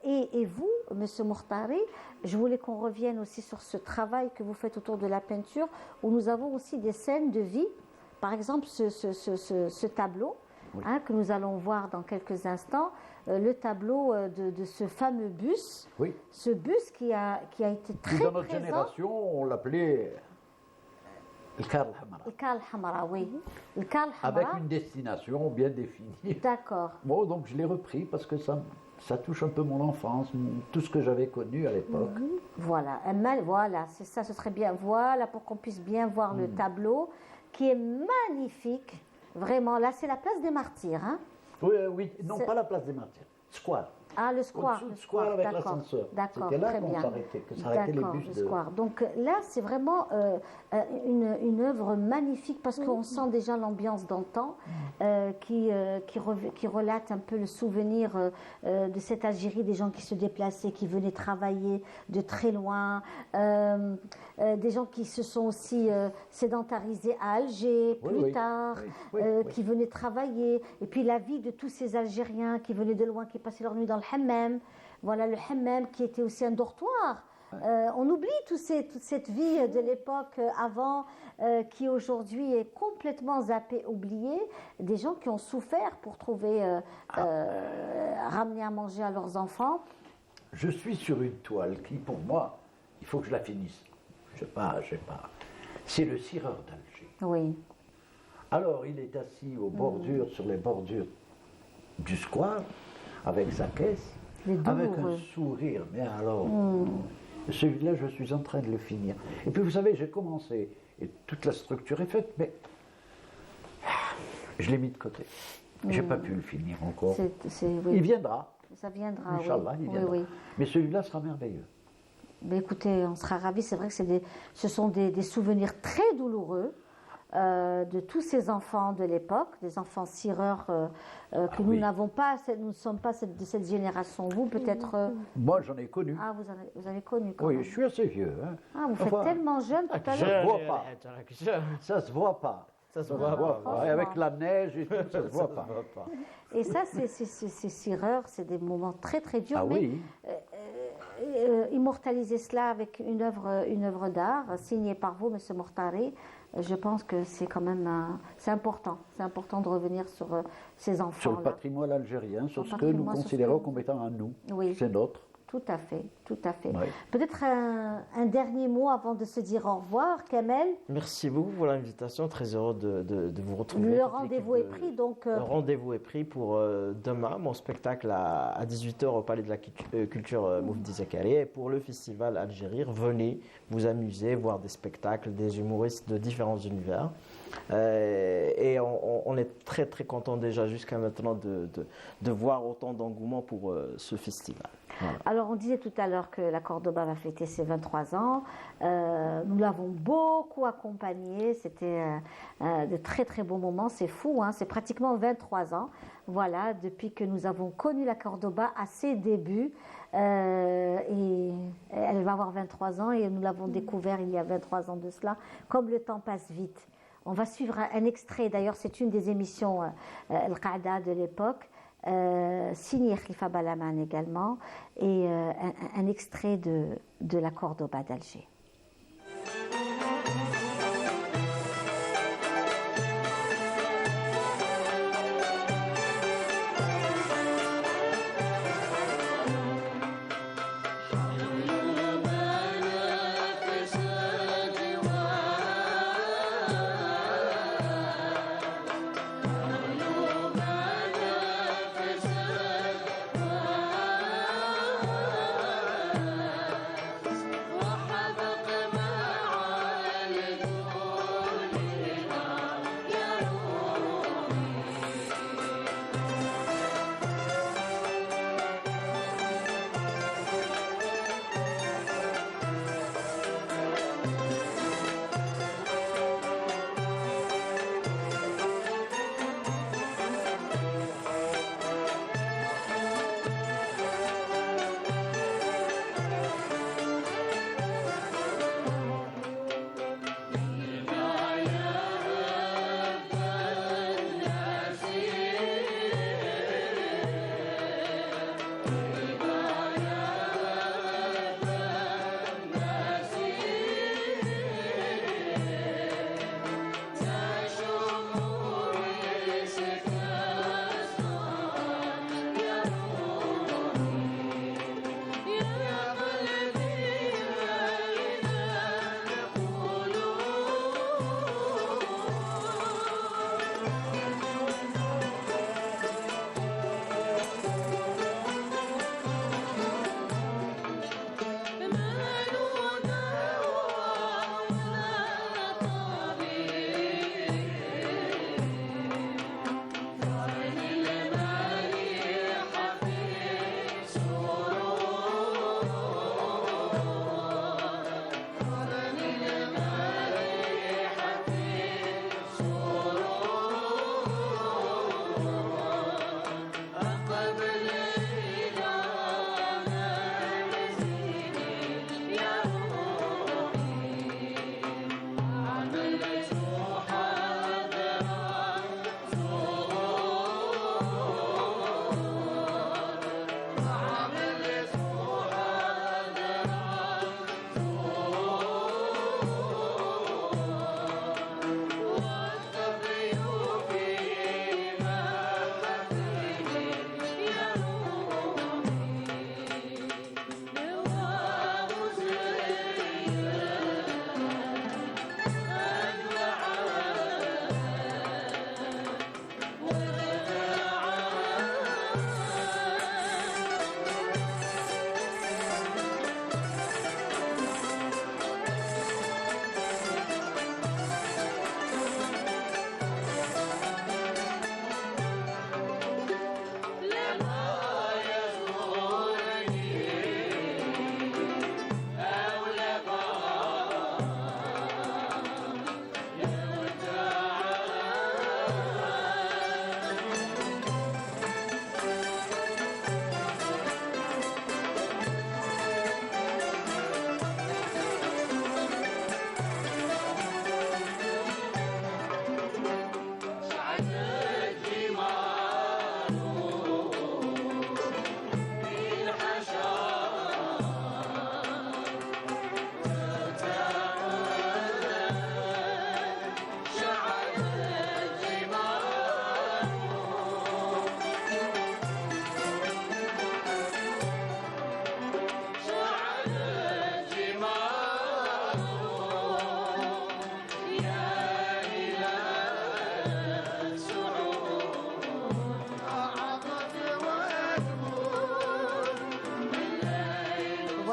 Et vous, Monsieur Mortari, je voulais qu'on revienne aussi sur ce travail que vous faites autour de la peinture, où nous avons aussi des scènes de vie. Par exemple, ce tableau que nous allons voir dans quelques instants, le tableau de ce fameux bus. Oui. Ce bus qui a été très Dans notre présent. génération, on l'appelait le Kar al-Hamra. Le Kal Hamra, oui. Le Kal Avec Hamra. une destination bien définie. D'accord. Bon, donc je l'ai repris parce que ça touche un peu mon enfance, tout ce que j'avais connu à l'époque. Voilà, voilà, c'est ça, ce serait bien. Voilà, pour qu'on puisse bien voir le tableau, qui est magnifique. Vraiment, là, c'est la place des Martyrs. Hein. Oui, oui, non, pas la place des Martyrs, Square. Ah, le square. Au-dessous Le du square avec d'accord, l'ascenseur. D'accord, C'était là très qu'on bien. s'arrêtait, que s'arrêtaient les D'accord, bus le de... square. Donc là, c'est vraiment une œuvre magnifique parce qu'on sent déjà l'ambiance d'antan qui relate un peu le souvenir de cette Algérie, des gens qui se déplaçaient, qui venaient travailler de très loin, des gens qui se sont aussi sédentarisés à Alger plus tard, qui venaient travailler, et puis la vie de tous ces Algériens qui venaient de loin, qui passaient leur nuit dans le hammam. Voilà, le hammam qui était aussi un dortoir. On oublie toute cette vie de l'époque avant qui aujourd'hui est complètement zappée, oubliée. Des gens qui ont souffert pour trouver, ramener à manger à leurs enfants. Je suis sur une toile qui, pour moi, il faut que je la finisse. Je sais pas. C'est le cireur d'Alger. Oui. Alors, il est assis aux bordures, sur les bordures du square, avec sa caisse, avec un sourire. Mais alors, celui-là, je suis en train de le finir. Et puis, vous savez, j'ai commencé, et toute la structure est faite, mais je l'ai mis de côté. Je n'ai pas pu le finir encore. Oui. Il viendra. Ça viendra, Inch'Allah, il viendra. Oui. Mais celui-là sera merveilleux. Mais écoutez, on sera ravis. C'est vrai que ce sont des souvenirs très douloureux de tous ces enfants de l'époque, des enfants cireurs que nous n'avons pas. Nous ne sommes pas de cette génération. Vous, peut-être. Moi, j'en ai connu. Ah, vous avez connu quand Oui, même. je suis assez vieux. Hein. Ah, vous faites tellement jeune tout à l'heure. Ça se voit pas. Ça se voit pas. Ça se voit pas. Et avec la neige et tout, ça se voit pas. Et ça, ces cireurs, c'est des moments très très durs. Ah mais, oui. Immortaliser cela avec une œuvre d'art signée par vous, Monsieur Mortari, je pense que c'est quand même c'est important. C'est important de revenir sur ces enfants-là. Sur le patrimoine algérien, sur ce que nous considérons comme étant à nous. Oui. C'est notre. Tout à fait, tout à fait. Oui. Peut-être un dernier mot avant de se dire au revoir, Kamel. Merci beaucoup pour l'invitation, très heureux de vous retrouver. Le rendez-vous est pris, donc... Le rendez-vous est pris pour demain, mon spectacle à 18h au Palais de la Culture Moufdi Zakaria. Et pour le festival Algérie, venez vous amuser, voir des spectacles, des humoristes de différents univers. Et on est très très content déjà jusqu'à maintenant de voir autant d'engouement pour ce festival. Voilà. Alors on disait tout à l'heure que la Cordoba va fêter ses 23 ans. Nous l'avons beaucoup accompagnée. C'était de très très beaux moments. C'est fou, hein, c'est pratiquement 23 ans. Voilà, depuis que nous avons connu la Cordoba à ses débuts. Et elle va avoir 23 ans et nous l'avons découvert il y a 23 ans de cela. Comme le temps passe vite. On va suivre un extrait, d'ailleurs c'est une des émissions Al-Qaada de l'époque, signé Khalifa Balaman également, et un extrait de la Cordoba d'Alger.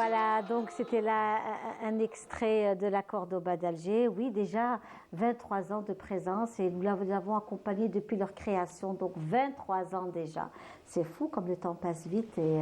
Voilà, donc c'était là un extrait de la Cordoba d'Alger. Oui, déjà 23 ans de présence et nous les avons accompagnés depuis leur création, donc 23 ans déjà. C'est fou comme le temps passe vite et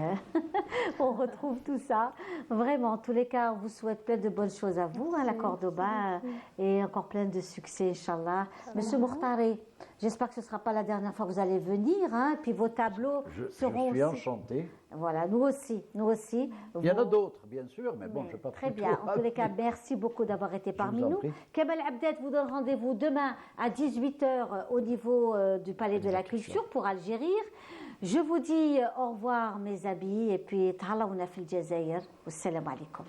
on retrouve tout ça. Vraiment, en tous les cas, on vous souhaite plein de bonnes choses à vous, la Cordoba, et encore plein de succès, Inch'Allah. Monsieur Mourtari, j'espère que ce ne sera pas la dernière fois que vous allez venir, et puis vos tableaux seront Je suis aussi... enchanté. Voilà, nous aussi, nous aussi. Il y en a d'autres, bien sûr, mais bon, je ne vais pas Très bien. En tous les cas, merci beaucoup d'avoir été parmi nous. Kemal Abdel vous donne rendez-vous demain à 18h au niveau du Palais de la Culture pour Algérie. Je vous dis au revoir, mes amis, et puis Tahalaouna fil Jazair. Wassalamu alaikum.